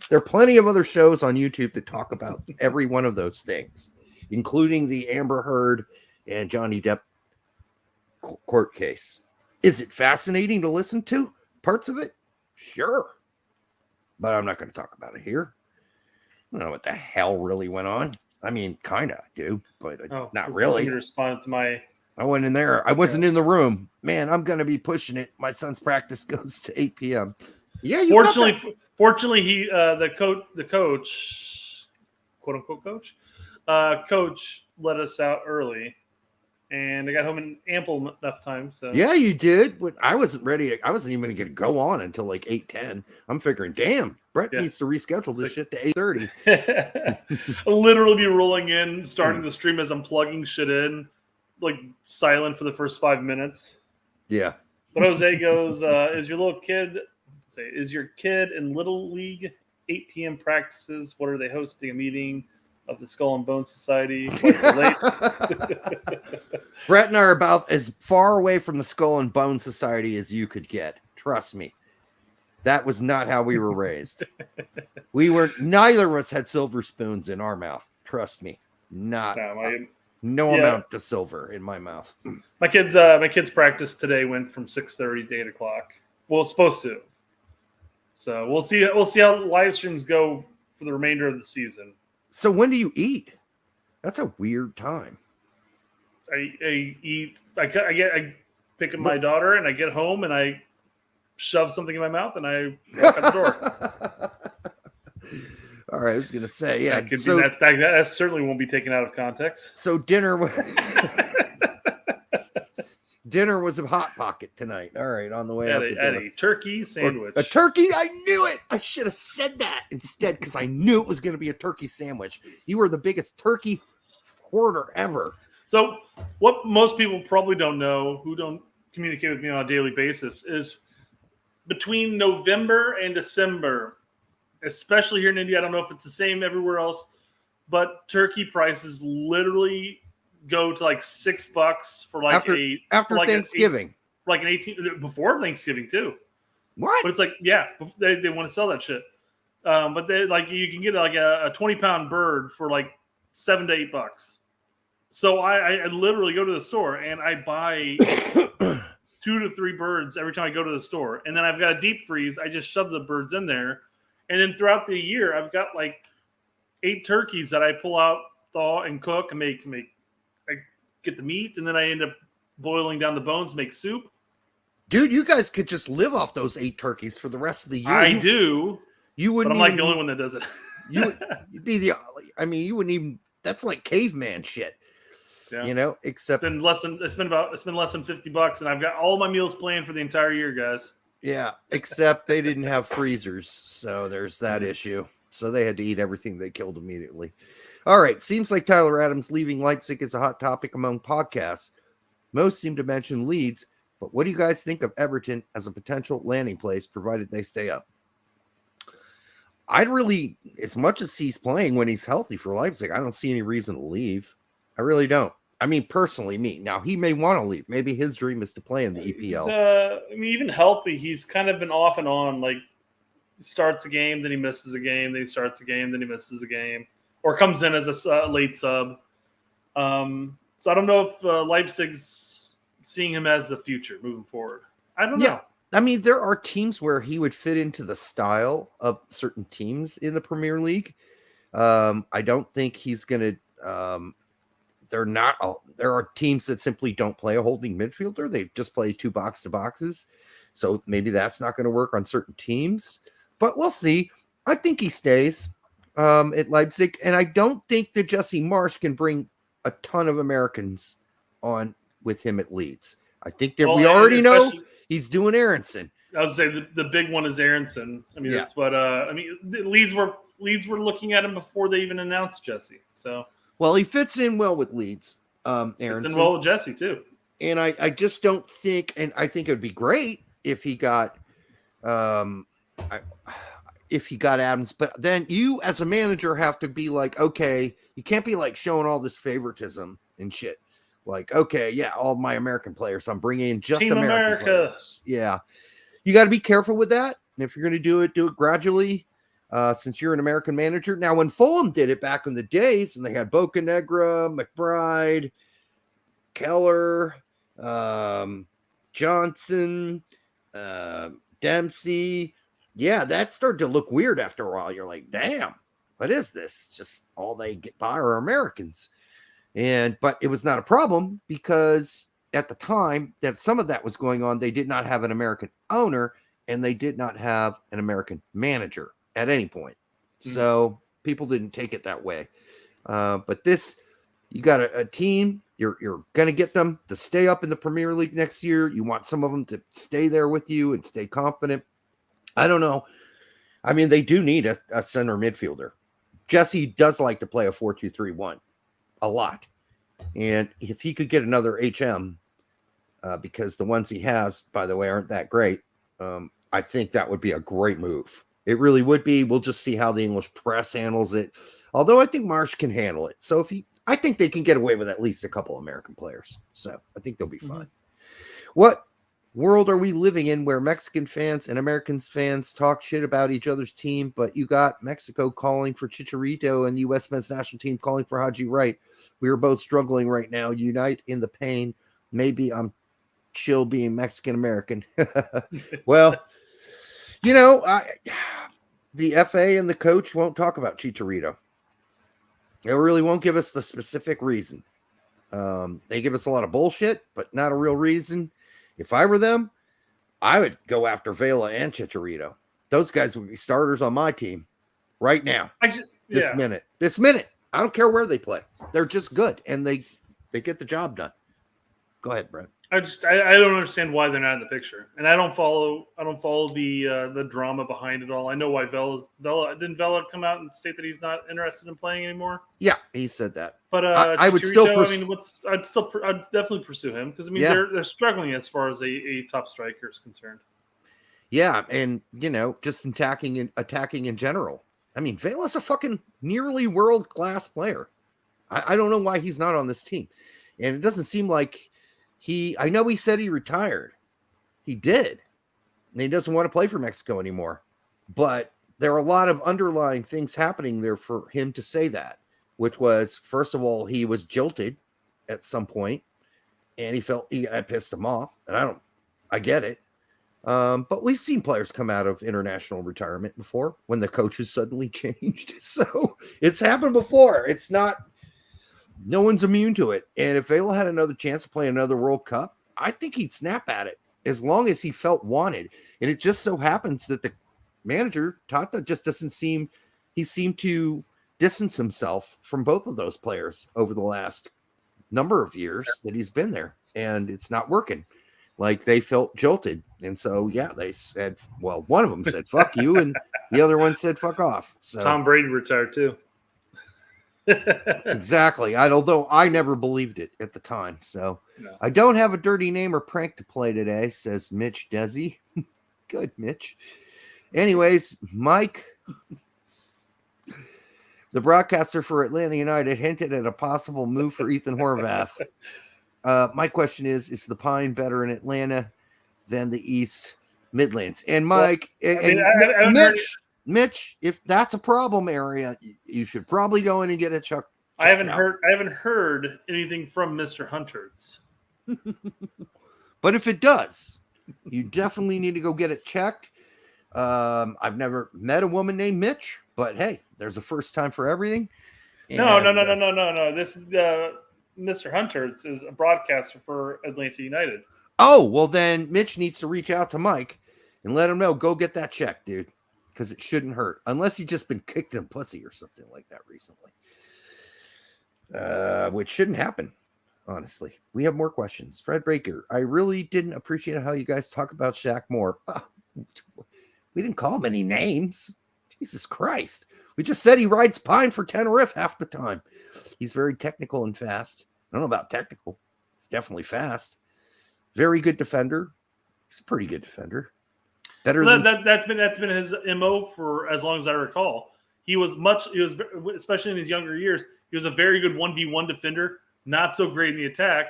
There are plenty of other shows on YouTube that talk about every one of those things, including the Amber Heard and Johnny Depp court case. Is it fascinating to listen to? Parts of it? Sure. But I'm not going to talk about it here. I don't know what the hell really went on. I mean, kind of do, but not really. Respond to my. I went in there. I wasn't in the room. Man, I'm going to be pushing it. My son's practice goes to 8 p.m. Yeah, fortunately, he the coach, quote unquote coach let us out early, and I got home in ample enough time. So yeah, you did. But I wasn't ready. I wasn't even going to go on until like 8:10. I'm figuring, damn, Brett needs to reschedule this shit to 8:30. I'll literally be rolling in, starting the stream as I'm plugging shit in, like silent for the first 5 minutes. Yeah. But Jose goes, is your kid in Little League 8 p.m. practices? What are they hosting? A meeting of the Skull and Bone Society? Why so late? Brett and I are about as far away from the Skull and Bone Society as you could get. Trust me. That was not how we were raised. Neither of us had silver spoons in our mouth. Trust me. No amount of silver in my mouth. My kids' practice today went from 6:30 to 8 o'clock. Well, it's supposed to. So we'll see how live streams go for the remainder of the season. So when do you eat? That's a weird time. I eat. I pick up my daughter and I get home and I shove something in my mouth and I walk out the door. All right, I was gonna say, yeah. That certainly won't be taken out of context. So dinner was a hot pocket tonight. All right, on the way out the door. A turkey sandwich. A turkey? I knew it. I should have said that instead because I knew it was going to be a turkey sandwich. You were the biggest turkey hoarder ever. So what most people probably don't know, who don't communicate with me on a daily basis, is between November and December, especially here in India, I don't know if it's the same everywhere else, but turkey prices literally go to like $6 for like after Thanksgiving, like an 18 before Thanksgiving too. What? But it's like, yeah, they want to sell that shit. But they like you can get like a 20-pound bird for like $7 to $8. So I literally go to the store and I buy 2 to 3 birds every time I go to the store, and then I've got a deep freeze. I just shove the birds in there, and then throughout the year I've got like 8 turkeys that I pull out, thaw, and cook, and make. I get the meat, and then I end up boiling down the bones, make soup. Dude, you guys could just live off those 8 turkeys for the rest of the year. I do. You wouldn't. But I'm like the only one that does it. You'd be the. I mean, you wouldn't even. That's like caveman shit. Yeah. You know, except it's been less than $50, and I've got all my meals planned for the entire year, guys. Yeah, except they didn't have freezers, so there's that issue. So they had to eat everything they killed immediately. All right, seems like Tyler Adams leaving Leipzig is a hot topic among podcasts. Most seem to mention Leeds, but what do you guys think of Everton as a potential landing place, provided they stay up? I'd really, as much as he's playing when he's healthy for Leipzig, I don't see any reason to leave. I really don't. I mean, personally, me. Now, he may want to leave. Maybe his dream is to play in the EPL. I mean, even healthy, he's kind of been off and on. Like, he starts a game, then he misses a game, then he starts a game, then he misses a game, or comes in as a late sub. So I don't know if Leipzig's seeing him as the future moving forward. I don't know. I mean, there are teams where he would fit into the style of certain teams in the Premier League. I don't think he's going to there are teams that simply don't play a holding midfielder. They just play 2 box-to-boxes. So maybe that's not going to work on certain teams. But we'll see. I think he stays at Leipzig. And I don't think that Jesse Marsch can bring a ton of Americans on with him at Leeds. I think that we already know he's doing Aronson. I would say the big one is Aronson. I mean, that's what Leeds were looking at him before they even announced Jesse. So well, he fits in well with Leeds. Aronson fits in well with Jesse too. And I just don't think, and I think it would be great if he got Adams, but then you as a manager have to be like, okay, you can't be like showing all this favoritism and shit. Like, okay, yeah, all my American players, I'm bringing in just Team American players. Yeah, you got to be careful with that. And if you're going to do it gradually. Since you're an American manager. Now, when Fulham did it back in the days, and they had Bocanegra, McBride, Keller, Johnson, Dempsey, yeah, that started to look weird after a while. You're like, damn, what is this? Just all they get by are Americans. But it was not a problem because at the time that some of that was going on, they did not have an American owner and they did not have an American manager at any point. So people didn't take it that way. But this, you got a team, you're going to get them to stay up in the Premier League next year. You want some of them to stay there with you and stay confident. I don't know. I mean, they do need a center midfielder. Jesse does like to play a 4-2-3-1 a lot. And if he could get another HM, because the ones he has, by the way, aren't that great, I think that would be a great move. It really would be. We'll just see how the English press handles it. Although I think Marsch can handle it. So I think they can get away with at least a couple American players. So I think they'll be fine. What world are we living in where Mexican fans and American fans talk shit about each other's team, but you got Mexico calling for Chicharito and the U.S. men's national team calling for Haji Wright? We are both struggling right now. Unite in the pain. Maybe I'm chill being Mexican American. Well, you know, the FA and the coach won't talk about Chicharito. They really won't give us the specific reason. They give us a lot of bullshit, but not a real reason. If I were them, I would go after Vela and Chicharito. Those guys would be starters on my team right now. This yeah. minute. I don't care where they play. They're just good, and they get the job done. Go ahead, Brett. I don't understand why they're not in the picture, and I don't follow the drama behind it all. I know why didn't Vela come out and state that he's not interested in playing anymore? Yeah, he said that. But I would still. I'd definitely pursue him because they're struggling as far as a top striker is concerned. Yeah, and just attacking in general. I mean, Vela's a fucking nearly world-class player. I don't know why he's not on this team, and it doesn't seem like. I know he said he retired. He did. And he doesn't want to play for Mexico anymore. But there are a lot of underlying things happening there for him to say that, which was, first of all, he was jilted at some point, and he felt I pissed him off. And I get it. But we've seen players come out of international retirement before when the coaches suddenly changed. So it's happened before. It's not. No one's immune to it. And if Vela had another chance to play another World Cup, I think he'd snap at it as long as he felt wanted. And it just so happens that the manager, Tata, just he seemed to distance himself from both of those players over the last number of years that he's been there. And it's not working. Like, they felt jilted. And so, yeah, they said, well, one of them said, fuck you. And the other one said, fuck off. So Tom Brady retired too. Exactly. Although I never believed it at the time. So no. I don't have a dirty name or prank to play today, says Mitch Desi. Good, Mitch. Anyways, Mike, the broadcaster for Atlanta United, hinted at a possible move for Ethan Horvath. My question is the Pine better in Atlanta than the East Midlands? And Mike, Mitch, if that's a problem area, you should probably go in and get it checked. I haven't heard anything from Mr. Hunter's. But if it does, you definitely need to go get it checked. I've never met a woman named Mitch, but hey, there's a first time for everything. And, no. This Mr. Hunter's is a broadcaster for Atlanta United. Oh, well then Mitch needs to reach out to Mike and let him know, go get that checked, dude. Because it shouldn't hurt. Unless you've just been kicked in pussy or something like that recently. Which shouldn't happen, honestly. We have more questions. Fred Baker, I really didn't appreciate how you guys talk about Shaq Moore. We didn't call him any names. Jesus Christ. We just said he rides Pine for Tenerife half the time. He's very technical and fast. I don't know about technical. He's definitely fast. Very good defender. He's a pretty good defender. That's been his MO for as long as I recall. He was especially in his younger years, he was a very good 1v1 defender, not so great in the attack.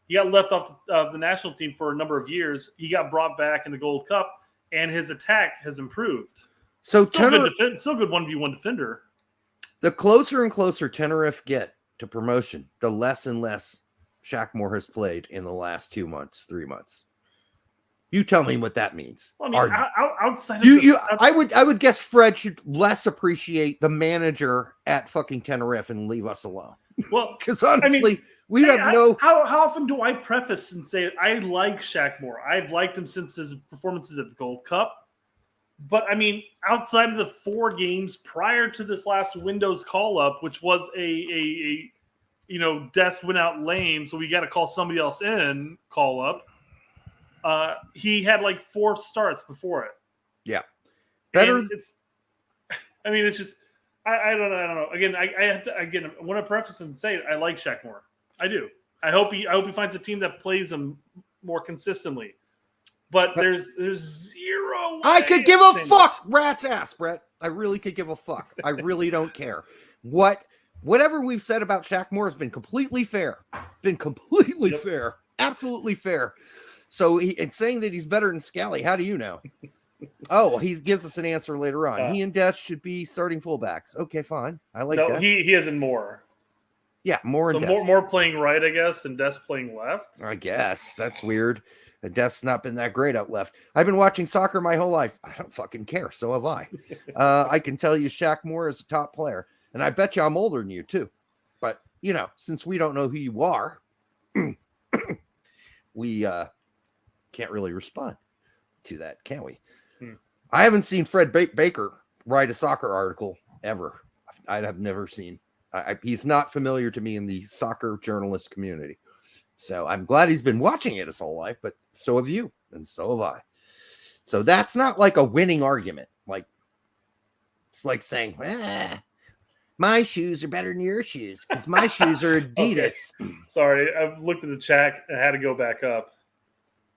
He got left off the national team for a number of years. He got brought back in the Gold Cup, and his attack has improved. So still good 1v1 defender. The closer and closer Tenerife get to promotion, the less and less Shaq Moore has played in the last 2 months, 3 months. You tell me what that means. Well, I mean, outside of I would guess Fred should less appreciate the manager at fucking Tenerife and leave us alone. Well, because honestly, we have no. How often do I preface and say I like Shaq Moore? I've liked him since his performances at the Gold Cup. But I mean, outside of the 4 games prior to this last Windows call up, which was a Dest went out lame, so we got to call somebody else in call up. He had like 4 starts before it. Yeah. Better. It's just, I don't know. Again, I want to preface and say I like Shaq Moore. I do. I hope he finds a team that plays him more consistently. But there's zero. I could give a fuck, rat's ass, Brett. I really could give a fuck. I really don't care. Whatever we've said about Shaq Moore has been completely fair. Fair. Absolutely fair. So in saying that he's better than Scally, how do you know? Oh, he gives us an answer later on. He and Des should be starting fullbacks. Okay, fine. I like Des. He isn't more. Yeah, more and Des. More playing right, I guess, and Des playing left. I guess. That's weird. Des not been that great out left. I've been watching soccer my whole life. I don't fucking care. So have I. I can tell you Shaq Moore is a top player. And I bet you I'm older than you, too. But, since we don't know who you are, we can't really respond to that, can we? I haven't seen Fred Baker write a soccer article ever. I have never seen. He's not familiar to me in the soccer journalist community. So I'm glad he's been watching it his whole life, but so have you, and so have I. So that's not like a winning argument. Like, it's like saying, my shoes are better than your shoes because my shoes are Adidas. Okay. Sorry, I've looked at the chat and had to go back up.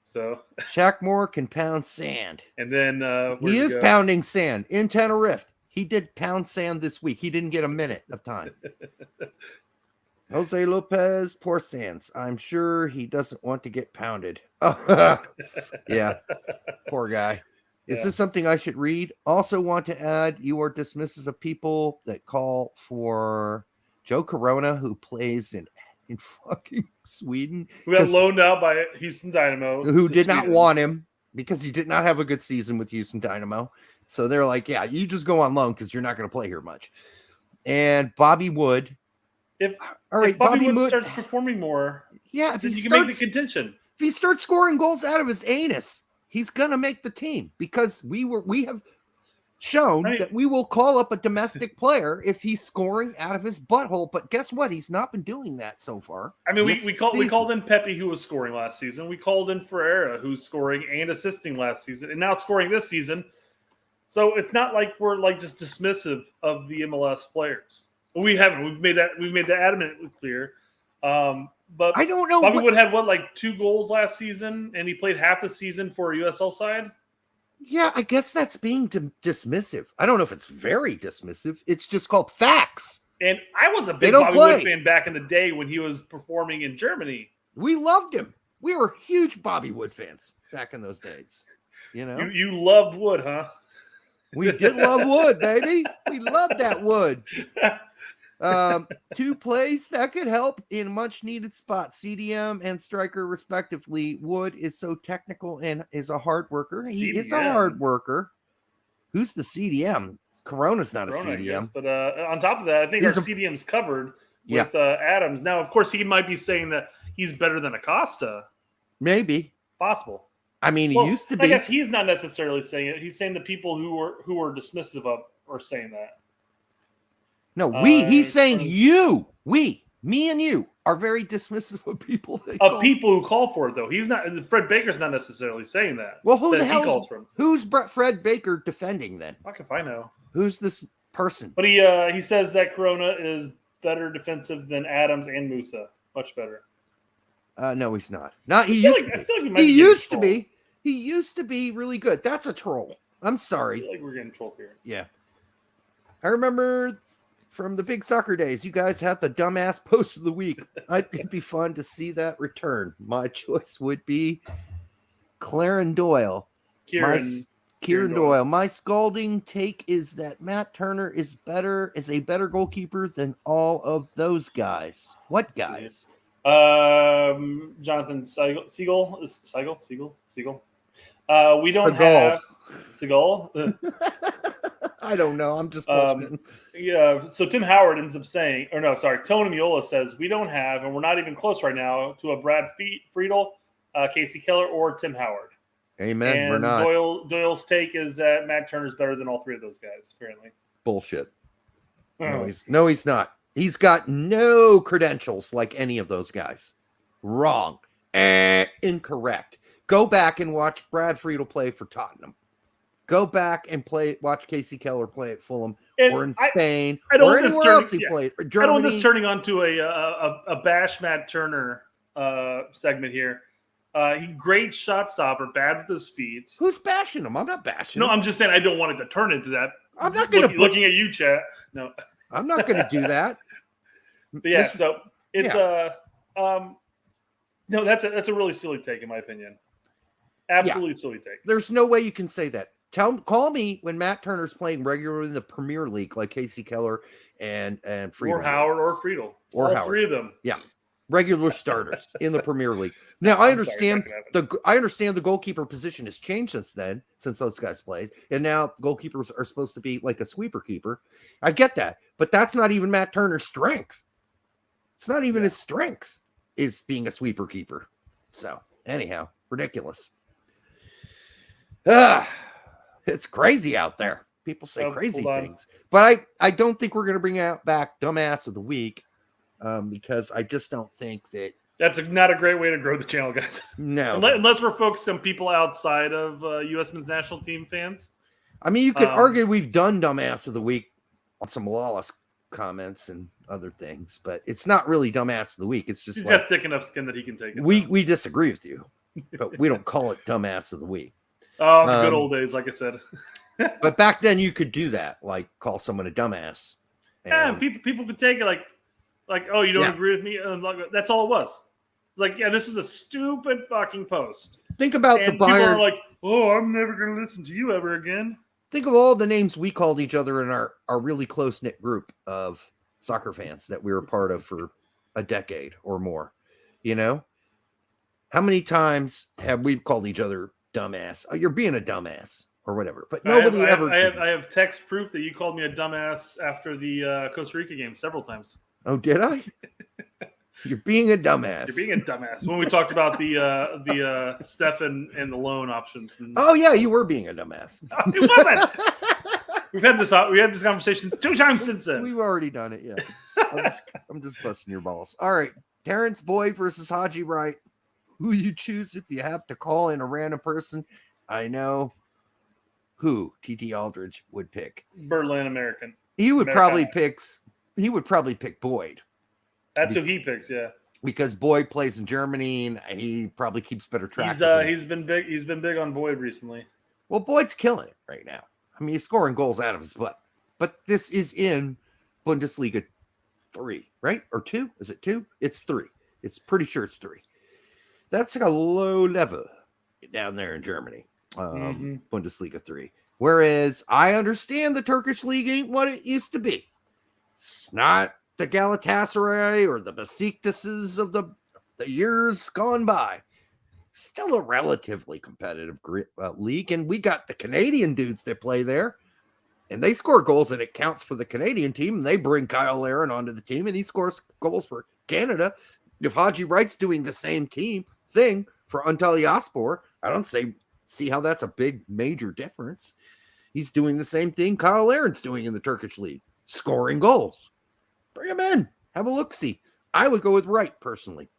So Shaq Moore can pound sand. And then he is pounding sand in Tenerife. He did pound sand this week. He didn't get a minute of time. Jose Lopez, poor Sands. I'm sure he doesn't want to get pounded. Oh, yeah, poor guy. Is this something I should read? Also want to add, you are dismissive of people that call for Joe Corona, who plays in fucking Sweden. Who got loaned out by Houston Dynamo. Who did not want him because he did not have a good season with Houston Dynamo. So they're like, yeah, you just go on loan because you're not going to play here much. And Bobby Wood. If Bobby Wood starts performing more, yeah, if you can make the contention. If he starts scoring goals out of his anus, he's gonna make the team because we have shown that we will call up a domestic player if he's scoring out of his butthole. But guess what? He's not been doing that so far. I mean, we called in Pepe, who was scoring last season. We called in Ferreira, who's scoring and assisting last season, and now scoring this season. So it's not like we're like just dismissive of the MLS players. We haven't. We've made that adamantly clear. But I don't know. Bobby Wood had like 2 goals last season, and he played half the season for a USL side. Yeah, I guess that's being dismissive. I don't know if it's very dismissive. It's just called facts. And I was a big Bobby Wood fan back in the day when he was performing in Germany. We loved him. We were huge Bobby Wood fans back in those days. You know, you loved Wood, huh? We did love Wood, baby. We loved that Wood. 2 plays that could help in much needed spots, CDM and striker respectively. Wood is so technical and is a hard worker. He is a hard worker. Who's the CDM? Corona's not a CDM. Guess, but on top of that, I think our CDM's covered with Adams. Now, of course, he might be saying that he's better than Acosta. Maybe. Possible. I mean, he used to be. I guess he's not necessarily saying it. He's saying the people who are dismissive of are saying that. No, he's saying me and you are very dismissive of people. People who call for it, though. He's not. Fred Baker's not necessarily saying that. Well, who's Fred Baker defending then? Fuck if I know. Who's this person? But he says that Corona is better defensive than Adams and Musa. Much better. No, he's not. He used to be. He used to be really good. That's a troll. I'm sorry. I feel like we're getting trolled here. Yeah. I remember from the big soccer days, you guys had the dumbass post of the week. It'd be fun to see that return. My choice would be Kieran Doyle. Kieran Doyle. My scalding take is that Matt Turner is a better goalkeeper than all of those guys. What guys? Jonathan Siegel. We don't have Seagal. I don't know. I'm just bullshitting. Yeah. So Tim Howard ends up saying, Tony Miola says we don't have, and we're not even close right now to a Brad Friedel, Casey Keller, or Tim Howard. Amen. And we're not. Doyle's take is that Matt Turner's better than all 3 of those guys. Apparently. Bullshit. No, he's not. He's got no credentials like any of those guys. Wrong. Incorrect. Go back and watch Brad Friedel play for Tottenham. Go back and watch Casey Keller play at Fulham or in Spain or anywhere else he played. Or Germany. I don't want this turning onto a bash Matt Turner segment here. Great shot stopper, bad with his feet. Who's bashing him? I'm not bashing him. No, I'm just saying I don't want it to turn into that. I'm not going to looking at you, chat. No, I'm not going to do that. But yeah, so it's no, that's a really silly take in my opinion. Absolutely silly take. There's no way you can say that. Call me when Matt Turner's playing regularly in the Premier League, like Casey Keller and Friedel. Or Howard or Friedel. All 3 of them. Yeah. Regular starters in the Premier League. Now I understand the goalkeeper position has changed since those guys played, and now goalkeepers are supposed to be like a sweeper keeper. I get that, but that's not even Matt Turner's strength. It's not even his strength is being a sweeper keeper. So anyhow, ridiculous. It's crazy out there. People say crazy things, but I don't think we're going to bring back dumbass of the week because I just don't think that. That's not a great way to grow the channel, guys. No. Unless we're focused on people outside of U.S. men's national team fans. I mean, you could argue we've done dumbass of the week on some lawless comments and other things, but it's not really dumbass of the week. It's just he's got thick enough skin that he can take it. We disagree with you, but we don't call it dumbass of the week. Oh, the good old days, like I said. But back then you could do that, like call someone a dumbass. And people could take it like, oh, you don't agree with me? That's all it was. It's like, yeah, this is a stupid fucking post. Think about the Bayern. People are like, oh, I'm never going to listen to you ever again. Think of all the names we called each other in our really close-knit group of soccer fans that we were part of for a decade or more. You know? How many times have we called each other dumbass? Oh, you're being a dumbass or whatever. But nobody ever. I have text proof that you called me a dumbass after the Costa Rica game several times. Oh, did I? You're being a dumbass. You're being a dumbass. When we talked about the Stefan and the loan options. Oh yeah, you were being a dumbass. It wasn't. We had this conversation 2 times since then. We've already done it. Yeah. I'm just busting your balls. All right, Terrence Boyd versus Haji Wright. Who you choose if you have to call in a random person? I know who TT Aldridge would pick. Berlin American. He would probably pick Boyd. That's who he picks, yeah. Because Boyd plays in Germany and he probably keeps better track. He's been big on Boyd recently. Well, Boyd's killing it right now. I mean, he's scoring goals out of his butt. But this is in Bundesliga 3, right? Or 2? Is it 2? It's 3. It's pretty sure it's 3. That's like a low level down there in Germany. Bundesliga 3. Whereas I understand the Turkish league ain't what it used to be. It's not the Galatasaray or the Besiktases of the years gone by. Still a relatively competitive league, and we got the Canadian dudes that play there, and they score goals, and it counts for the Canadian team, and they bring Kyle Larin onto the team, and he scores goals for Canada. If Haji Wright's doing the same thing for Antalyaspor, I don't see how that's a big major difference. He's doing the same thing Kyle Larin's doing in the Turkish league, scoring goals. Bring him in. Have a look-see. I would go with Wright, personally,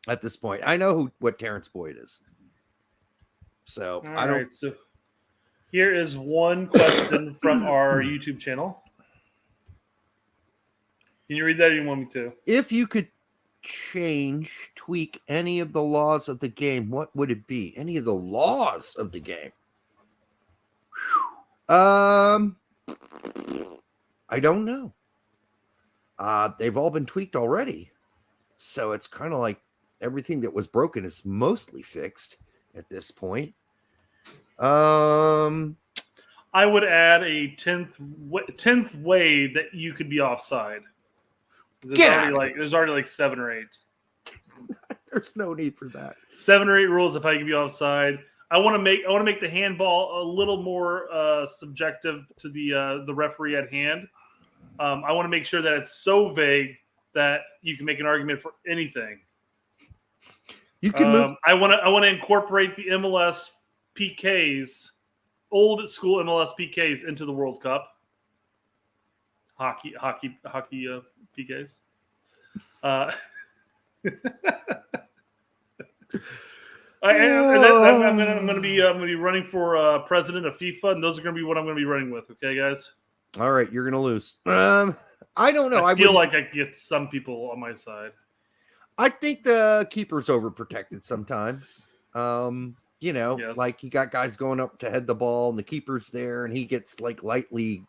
at this point. I know what Terrence Boyd is. So, I don't... Right, so here is one question from our YouTube channel. Can you read that or you want me to? If you could tweak any of the laws of the game, what would it be? Any of the laws of the game? I don't know. They've all been tweaked already. So it's kind of like everything that was broken is mostly fixed at this point. I would add a 10th way that you could be offside. There's already like 7 or 8. There's no need for that. 7 or 8 rules of how you can be offside. I want to make the handball a little more subjective to the referee at hand. I want to make sure that it's so vague that you can make an argument for anything. You can move. I want to incorporate the MLS PKs, old school MLS PKs, into the World Cup. Hockey PKs. I'm going to be running for president of FIFA, and those are going to be what I'm going to be running with. Okay, guys. All right, you're going to lose. I don't know. I feel like I can get some people on my side. I think the keeper's overprotected sometimes. Yes. Like you got guys going up to head the ball, and the keeper's there, and he gets like lightly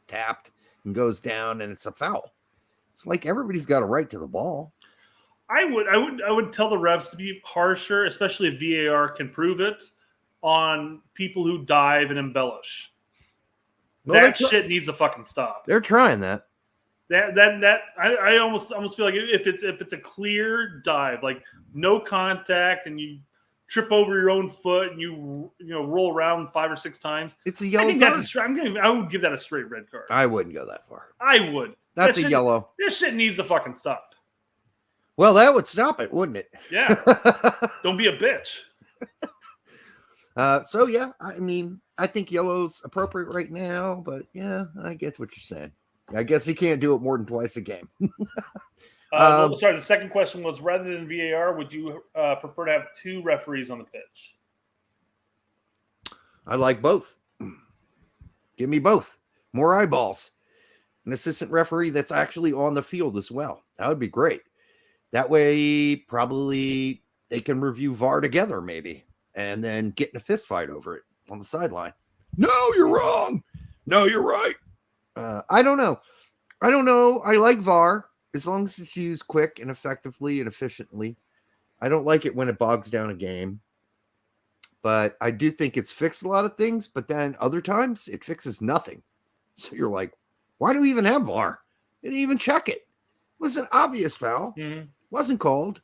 tapped and goes down, and it's a foul. It's like everybody's got a right to the ball. I would tell the refs to be harsher, especially if VAR can prove it, on people who dive and embellish. Well, that shit needs to fucking stop. They're trying that. I almost feel like if it's a clear dive, like no contact, and you trip over your own foot and you roll around 5 or 6 times, it's a yellow card. I would give that a straight red card. I wouldn't go that far. I would. That's a yellow. This shit needs to fucking stop. Well, that would stop it, wouldn't it? Yeah. Don't be a bitch. So yeah, I mean, I think yellow's appropriate right now, but yeah, I get what you're saying. I guess you can't do it more than twice a game. Sorry, the second question was, rather than VAR, would you prefer to have 2 referees on the pitch? I like both. Give me both. More eyeballs. An assistant referee that's actually on the field as well. That would be great. That way, probably they can review VAR together, maybe, and then get in a fist fight over it on the sideline. No, you're wrong. No, you're right. I don't know. I like VAR as long as it's used quick and effectively and efficiently. I don't like it when it bogs down a game. But I do think it's fixed a lot of things, but then other times it fixes nothing. So you're like, why do we even have VAR? They didn't even check it. It was an obvious foul. Mm-hmm. Wasn't called.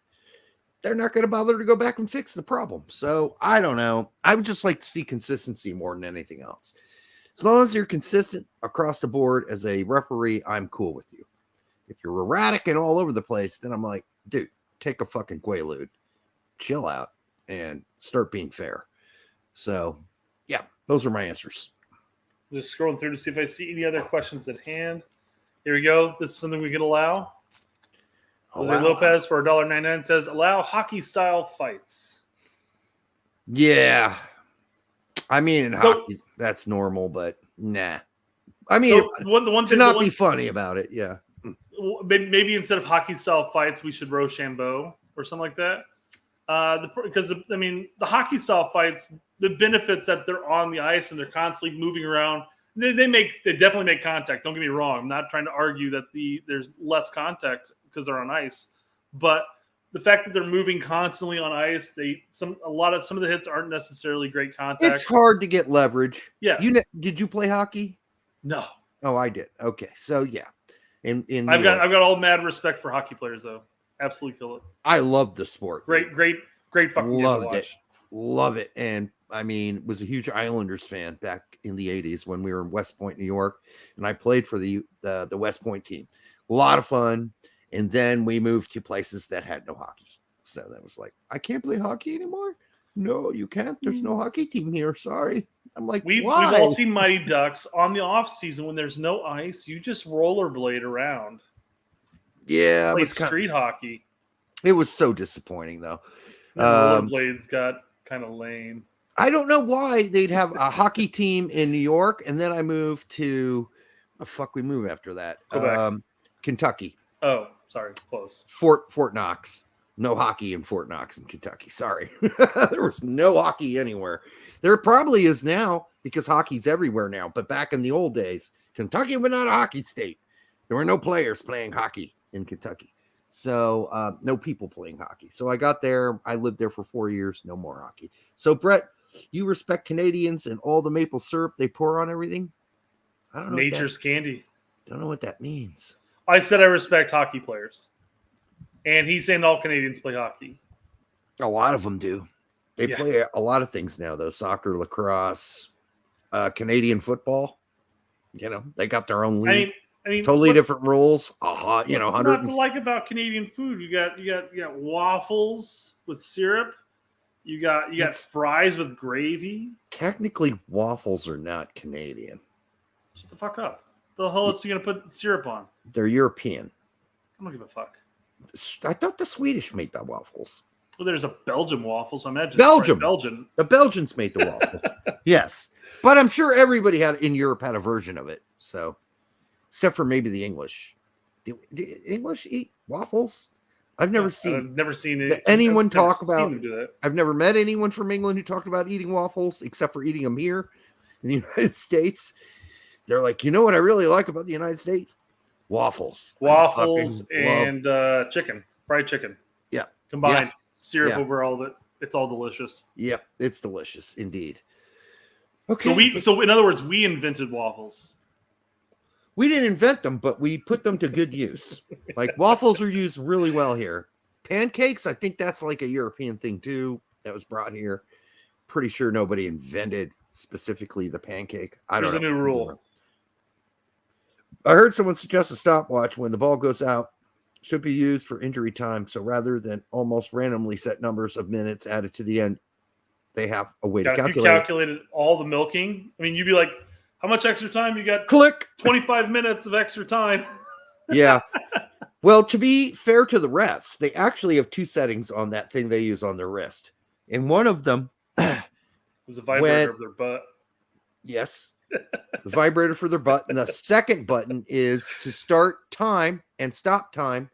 They're not going to bother to go back and fix the problem. So I don't know. I would just like to see consistency more than anything else. As long as you're consistent across the board as a referee, I'm cool with you. If you're erratic and all over the place, then I'm like, dude, take a fucking Quaalude. Chill out and start being fair. So, yeah, those are my answers. Just scrolling through to see if I see any other questions at hand. Here we go. This is something we could allow. Jose Lopez for $1.99 says, allow hockey-style fights. Yeah. I mean, in hockey, that's normal, but nah. I mean, to not be funny about it, yeah. Maybe instead of hockey-style fights, we should Rochambeau or something like that. Because the hockey style fights, the benefits that they're on the ice and they're constantly moving around, they definitely make contact. Don't get me wrong. I'm not trying to argue that there's less contact because they're on ice, but the fact that they're moving constantly on ice, some of the hits aren't necessarily great contact. It's hard to get leverage. Yeah. Did you play hockey? No. Oh, I did. Okay, so yeah. I've got all mad respect for hockey players though. Absolutely kill it. I love the sport. Great fucking game to watch. Love it. And I mean, was a huge Islanders fan back in the 80s when we were in West Point, New York, and I played for the West Point team. A lot of fun. And then we moved to places that had no hockey. So that was like, I can't play hockey anymore. No, you can't. There's no hockey team here. Sorry. I'm like, we've all seen Mighty Ducks on the off season when there's no ice. You just rollerblade around. Yeah, play street hockey. It was so disappointing, though. Rollerblades got kind of lame. I don't know why they'd have a hockey team in New York, and then I moved to we moved after that. Kentucky. Oh, sorry, close. Fort Knox. No hockey in Fort Knox in Kentucky. Sorry. There was no hockey anywhere. There probably is now because hockey's everywhere now. But back in the old days, Kentucky was not a hockey state. There were no players playing hockey in Kentucky. So no people playing hockey. So I got there. I lived there for 4 years. No more hockey. So, Brett, you respect Canadians and all the maple syrup they pour on everything? I don't know. Nature's candy. Don't know what that means. I said I respect hockey players. And he's saying all Canadians play hockey. A lot of them do. They play a lot of things now, though. Soccer, lacrosse, Canadian football. You know, they got their own league. I mean, totally different rules. What's not to like about Canadian food? You got waffles with syrup. You got fries with gravy. Technically, waffles are not Canadian. Shut the fuck up. The hell else are you gonna put syrup on? They're European. I don't give a fuck. I thought the Swedish made the waffles. Well, there's a Belgian waffle, so I imagine Belgium. The Belgians made the waffle. Yes, but I'm sure everybody in Europe had a version of it. So, except for maybe the English. Do English eat waffles? I've never seen anyone talk about. I've never met anyone from England who talked about eating waffles, except for eating them here in the United States. They're like, you know what I really like about the United States? Waffles and chicken, fried chicken. Yeah, combined syrup over all of it. It's all delicious. Yep, it's delicious indeed. Okay, so in other words, we invented waffles. We didn't invent them, but we put them to good use. Like waffles are used really well here. Pancakes, I think that's like a European thing too. That was brought here. Pretty sure nobody invented specifically the pancake. There's a new rule. I heard someone suggest a stopwatch when the ball goes out should be used for injury time. So rather than almost randomly set numbers of minutes added to the end, they have a way to If you calculate it. calculated all the milking, I mean, you'd be like, how much extra time you got? Click. 25 minutes of extra time. Yeah. Well, to be fair to the refs, they actually have two settings on that thing they use on their wrist. And one of them is a vibrator of their butt. Yes. The vibrator for their butt. And the second button is to start time and stop time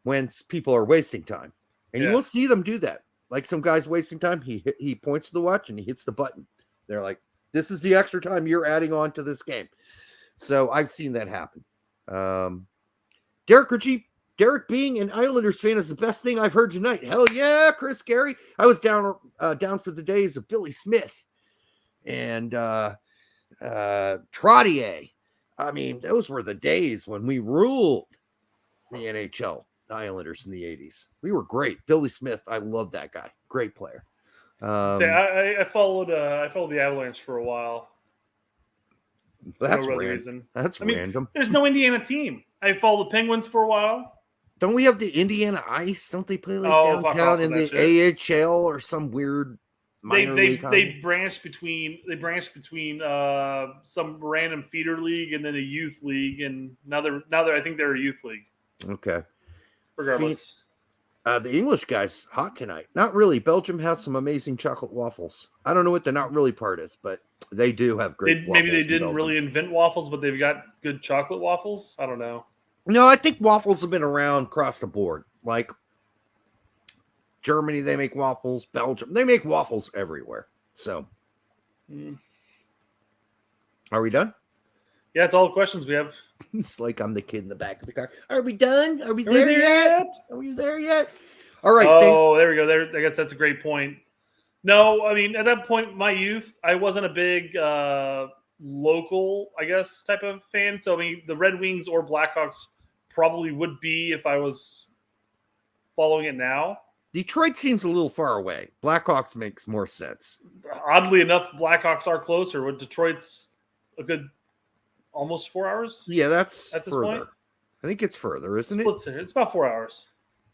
when people are wasting time. And you will see them do that. Like some guy's wasting time, he points to the watch and he hits the button. They're like, this is the extra time you're adding on to this game. So I've seen that happen. Derek Ritchie, Derek being an Islanders fan is the best thing I've heard tonight. Hell yeah, Chris Gary. I was down for the days of Billy Smith and Trottier. I mean, those were the days when we ruled the NHL. Islanders in the 80s. We were great. Billy Smith, I love that guy. Great player. I followed the Avalanche for a while. That's random. That's random. There's no Indiana team. I followed the Penguins for a while. Don't we have the Indiana Ice? Don't they play like downtown in the AHL or some weird minor league? They branched between some random feeder league and then a youth league, and now they're I think they're a youth league. Okay. Regardless. The English guy's hot tonight. Not really. Belgium has some amazing chocolate waffles. I don't know what the not really part is, but they do have great waffles. Maybe they didn't really invent waffles, but they've got good chocolate waffles. I don't know. No, I think waffles have been around across the board. Like Germany, they make waffles. Belgium, they make waffles everywhere. So, Are we done? Yeah, it's all the questions we have. It's like I'm the kid in the back of the car. Are we done? Are we there yet? Are we there yet? All right. Thanks. There we go. There, I guess that's a great point. No, I mean, at that point, my youth, I wasn't a big local, I guess, type of fan. So, I mean, the Red Wings or Blackhawks probably would be if I was following it now. Detroit seems a little far away. Blackhawks makes more sense. Oddly enough, Blackhawks are closer. With Detroit's a good almost 4 hours. Yeah, that's at this further. Point. I think it's further, isn't it? It's about 4 hours.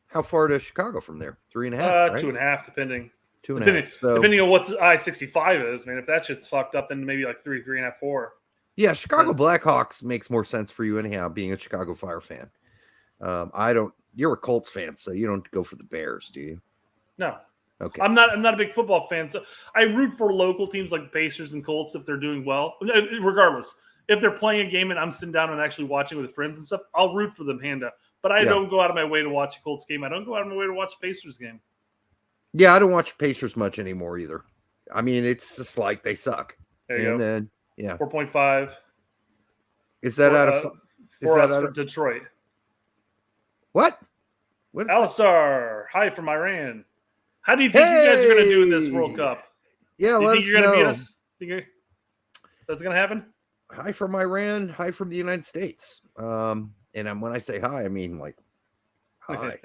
How far to Chicago from there? 3.5, right? 2.5, depending. 2.5. So, depending on what I-65 is, man. If that shit's fucked up, then maybe like 3.5, 4. Yeah, Chicago Blackhawks makes more sense for you anyhow, being a Chicago Fire fan. You're a Colts fan, so you don't go for the Bears, do you? No. Okay. I'm not a big football fan, so I root for local teams like Pacers and Colts if they're doing well. Regardless, if they're playing a game and I'm sitting down and actually watching with friends and stuff, I'll root for them hand up. But I don't go out of my way to watch a Colts game. I don't go out of my way to watch a Pacers game. Yeah, I don't watch Pacers much anymore either. I mean, it's just like they suck. There you go. Then 4.5. Is that out of? Is that out of Detroit? What? What is Alistar, hi from Iran. How do you think you guys are going to do in this World Cup? Yeah, let us know. Do you think you're going to beat us? That's going to happen? Hi from Iran, hi from the United States. And when I say hi, I mean like hi.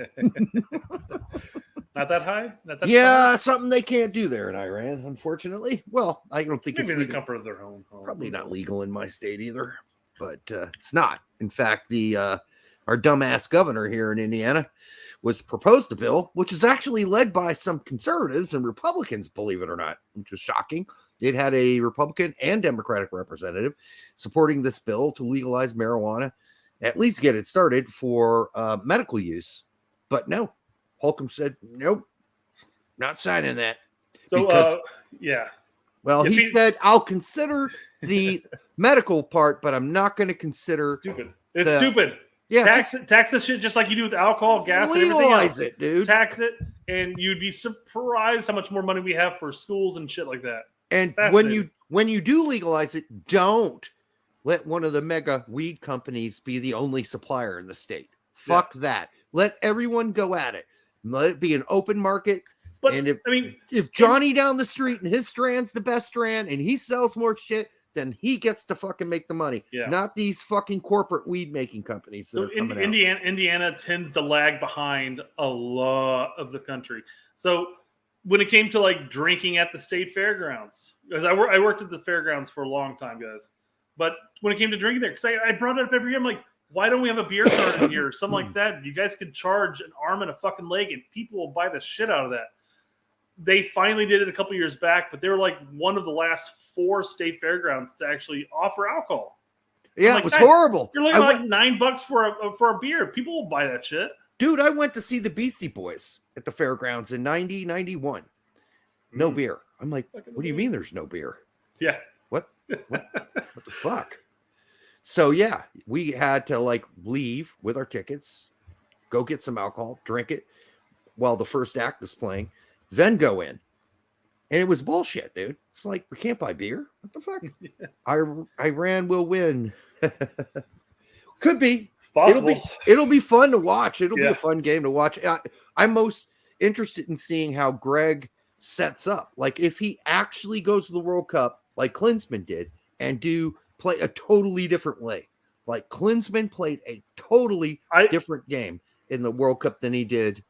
Not that high? Not that high? Something they can't do there in Iran, unfortunately. Well, I don't think maybe it's legal. The comfort of their home. Probably not legal in my state either, but it's not. In fact, our dumbass governor here in Indiana was proposed a bill, which is actually led by some conservatives and Republicans, believe it or not, which was shocking. It had a Republican and Democratic representative supporting this bill to legalize marijuana, at least get it started for medical use. But no, Holcomb said, nope, not signing that. So, Well, he said, I'll consider the medical part, but I'm not going to consider. Stupid. It's stupid. Yeah, tax this shit just like you do with alcohol, gas, and everything else. Legalize it, dude. Tax it, and you'd be surprised how much more money we have for schools and shit like that. And when you do legalize it, don't let one of the mega weed companies be the only supplier in the state. Fuck that. Let everyone go at it. Let it be an open market. But and if Johnny down the street and his strand's the best strand and he sells more shit, then he gets to fucking make the money. Yeah. Not these fucking corporate weed making companies. So Indiana tends to lag behind a lot of the country. So when it came to like drinking at the state fairgrounds, because I worked at the fairgrounds for a long time, guys. But when it came to drinking there, because I brought it up every year, I'm like, why don't we have a beer garden here or something like that? You guys could charge an arm and a fucking leg, and people will buy the shit out of that. they finally did it a couple years back, but they were like one of the last 4 state fairgrounds to actually offer alcohol. Yeah, it was horrible. You're looking at like $9 for a beer. People will buy that shit. Dude, I went to see the Beastie Boys at the fairgrounds in 91. No beer. I'm like, what do you mean there's no beer? Yeah. What the fuck? So yeah, we had to like leave with our tickets, go get some alcohol, drink it while the first act was playing, then go in. And it was bullshit, dude. It's like, we can't buy beer. What the fuck? Iran will win. Could be. Possible. It'll be fun to watch. It'll be a fun game to watch. I'm most interested in seeing how Greg sets up. Like if he actually goes to the World Cup like Klinsmann did and play a totally different way. Like Klinsmann played a totally different game in the World Cup than he did.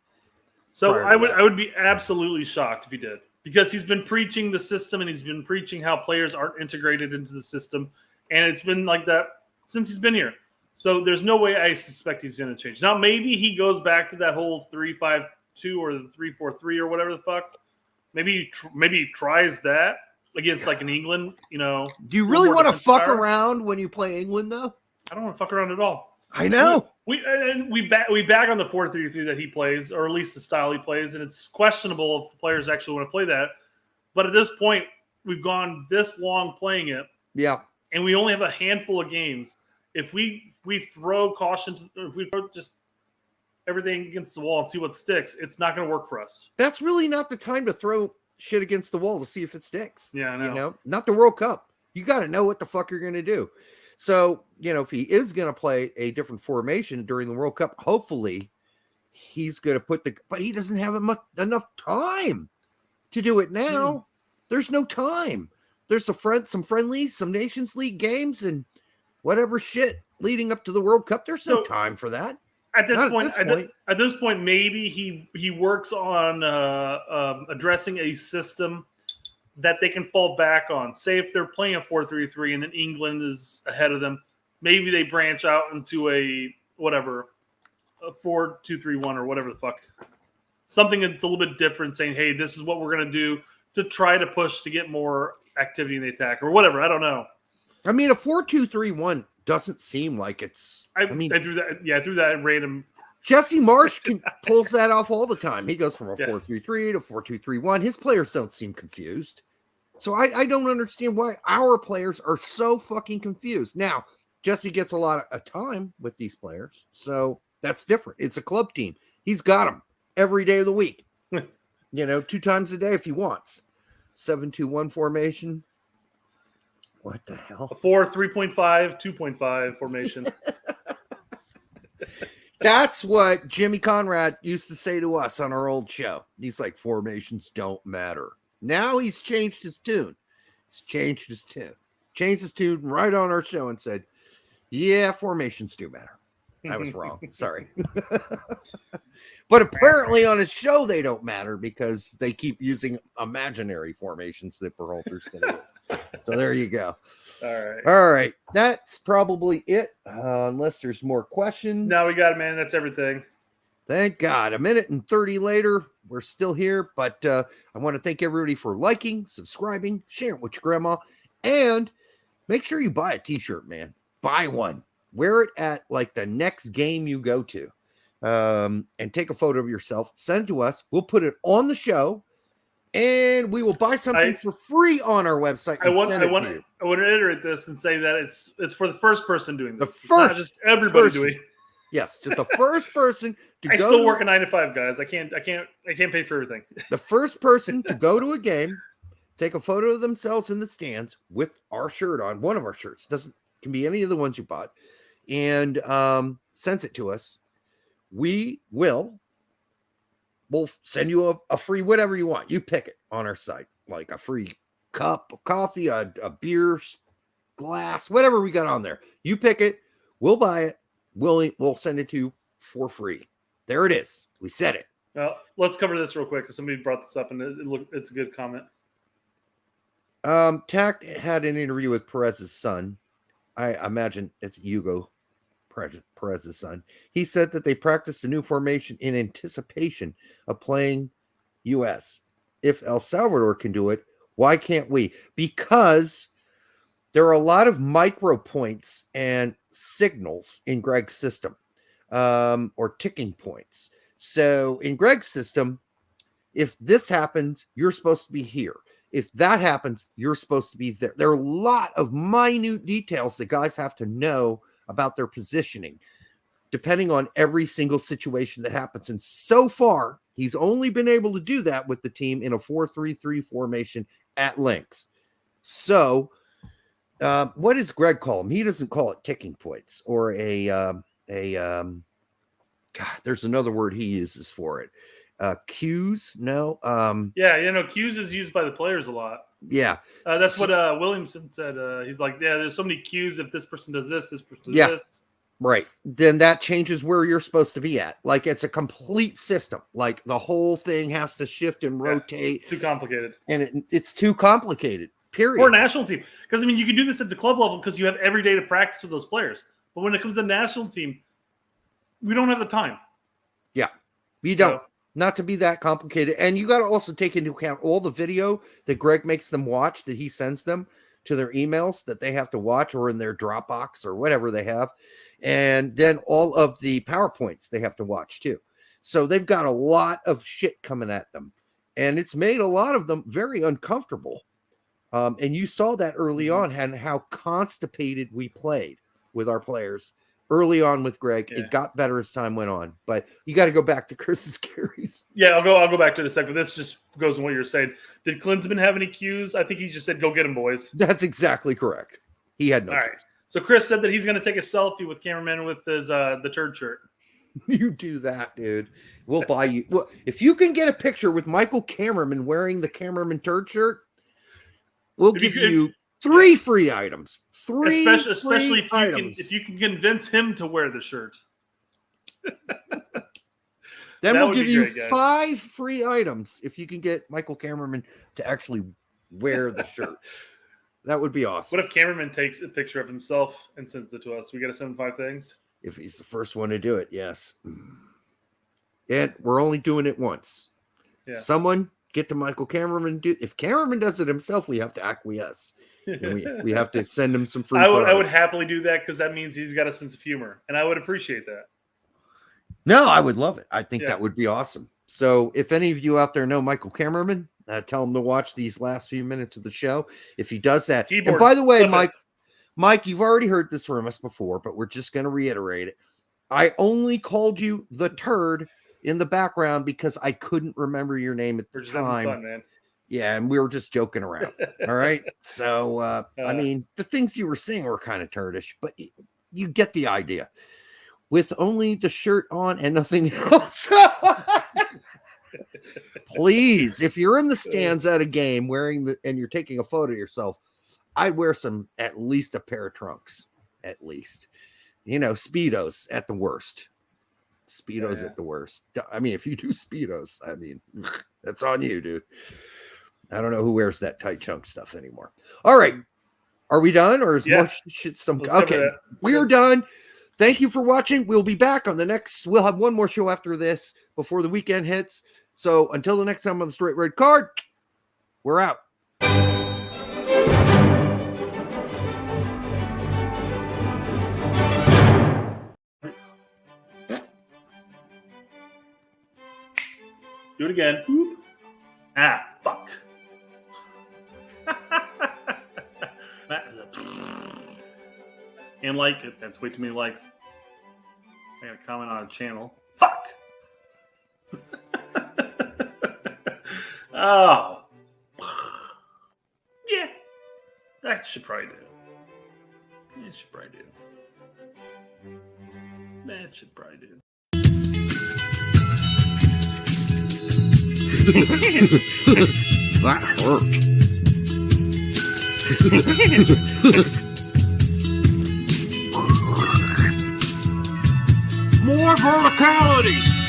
So I would be absolutely shocked if he did. Because he's been preaching the system and he's been preaching how players aren't integrated into the system. And it's been like that since he's been here. So there's no way I suspect he's going to change. Now, maybe he goes back to that whole 3-5-2 or the 3-4-3 or whatever the fuck. Maybe he tries that against like in England, you know. Do you really want to fuck around when you play England, though? I don't want to fuck around at all. I know. We bag on the 4-3-3 that he plays, or at least the style he plays, and it's questionable if the players actually want to play that. But at this point, we've gone this long playing it. Yeah. And we only have a handful of games. If we throw caution, if we throw just everything against the wall and see what sticks, it's not going to work for us. That's really not the time to throw shit against the wall to see if it sticks. Yeah, I know. You know, not the World Cup. You got to know what the fuck you're going to do. So, you know, if he is going to play a different formation during the World Cup, hopefully he's going to but he doesn't have enough time to do it now. There's no time. There's some friendlies, some Nations League games and whatever shit leading up to the World Cup. There's no time for that. At this point, maybe he works on addressing a system that they can fall back on. Say if they're playing a 4-3-3 and then England is ahead of them, maybe they branch out into a 4-2-3-1 or whatever the fuck. Something that's a little bit different, saying, hey, this is what we're going to do to try to push to get more activity in the attack or whatever. I don't know. I mean, a 4-2-3-1 doesn't seem like it's... I threw that random... Jesse Marsh pulls that off all the time. He goes from a 4-3-3 to 4-2-3-1. His players don't seem confused. So I don't understand why our players are so fucking confused. Now, Jesse gets a lot of time with these players, so that's different. It's a club team. He's got them every day of the week. 2 times a day if he wants. 7-2-1 formation. What the hell? A 4-3.5, 2.5 formation. That's what Jimmy Conrad used to say to us on our old show. He's like, formations don't matter. Now he's changed his tune. Changed his tune right on our show and said, yeah, formations do matter. I was wrong. Sorry. But apparently on his show, they don't matter because they keep using imaginary formations that Berhalter's going to use. So there you go. All right. That's probably it. Unless there's more questions. No, we got it, man. That's everything. Thank God. 1:30 later, we're still here. But I want to thank everybody for liking, subscribing, sharing with your grandma. And make sure you buy a t-shirt, man. Buy one. Wear it at like the next game you go to. And take a photo of yourself. Send it to us. We'll put it on the show. And we will buy something for free on our website. I want to reiterate this and say that it's for the first person doing this. Not just everybody doing it. Yes, just the first person to go. I still work a 9 to 5, guys. I can't pay for everything. The first person to go to a game, take a photo of themselves in the stands with our shirt on, one of our shirts. Can be any of the ones you bought, and sends it to us. We'll send you a free whatever you want. You pick it on our site, like a free cup of coffee, a beer glass, whatever we got on there. You pick it. We'll buy it. We'll send it to you for free. There it is. We said it. Well, let's cover this real quick because somebody brought this up and it's a good comment. Tact had an interview with Perez's son. I imagine it's Hugo Perez's son. He said that they practiced a new formation in anticipation of playing U.S. if El Salvador can do it, why can't we? Because there are a lot of micro points and signals in Greg's system, or ticking points. So in Greg's system, if this happens, you're supposed to be here. If that happens, you're supposed to be there. There are a lot of minute details that guys have to know about their positioning, depending on every single situation that happens. And so far, he's only been able to do that with the team in a 4-3-3 formation at length. So what does Greg call them? He doesn't call it ticking points or God, there's another word he uses for it. Cues? No. Cues is used by the players a lot. Yeah. That's what Williamson said. He's like, there's so many cues. If this person does this, this person does this. Right. Then that changes where you're supposed to be at. Like, it's a complete system. Like, the whole thing has to shift and rotate. Too complicated. And it's too complicated. Period. For a national team. Because, you can do this at the club level because you have every day to practice with those players. But when it comes to the national team, we don't have the time. Yeah. We don't. Not to be that complicated. And you got to also take into account all the video that Greg makes them watch, that he sends them to their emails that they have to watch, or in their Dropbox or whatever they have. And then all of the PowerPoints they have to watch too. So they've got a lot of shit coming at them. And it's made a lot of them very uncomfortable. And you saw that early on, and how constipated we played with our players early on with Greg. Yeah. It got better as time went on, but you got to go back to Chris's carries. Yeah, I'll go back to it in a second. This just goes on what you're saying. Did Klinsman have any cues? I think he just said, "Go get him, boys." That's exactly correct. He had no. All right. So Chris said that he's going to take a selfie with cameraman with his the turd shirt. You do that, dude. We'll buy you. Well, if you can get a picture with Michael Cameraman wearing the cameraman turd shirt, we'll give you 3 free items. Especially if you can convince him to wear the shirt. Then we'll give you 5 free items if you can get Michael Cameraman to actually wear the shirt. That would be awesome. What if Cameraman takes a picture of himself and sends it to us? We got to send him 5 things? If he's the first one to do it, yes. And we're only doing it once. Yeah. Someone get to Michael Cameraman. If Cameraman does it himself, we have to acquiesce. And we have to send him some free I would happily do that, because that means he's got a sense of humor. And I would appreciate that. No, I would love it. I think that would be awesome. So if any of you out there know Michael Cameraman, tell him to watch these last few minutes of the show. If he does that. And by the way, Mike, you've already heard this from us before, but we're just going to reiterate it. I only called you the turd in the background because I couldn't remember your name at the time. Fun, man. Yeah, and we were just joking around. All right. So, I mean, the things you were saying were kind of turdish, but you get the idea. With only the shirt on and nothing else. Please, if you're in the stands at a game and you're taking a photo of yourself, I'd wear at least a pair of trunks, at least. Speedos at the worst. At the worst. I mean, if you do Speedos, I mean, that's on you, dude. I don't know who wears that tight chunk stuff anymore. All right. Are we done, or is more shit okay, we are done. Thank you for watching. We'll be back on we'll have one more show after this before the weekend hits. So until the next time on the Straight Red Card, we're out. Do it again. Fuck. And like it. That's way too many likes. I got a comment on a channel. Fuck. Oh. Yeah. That should probably do. That should probably do. That hurt. More verticality.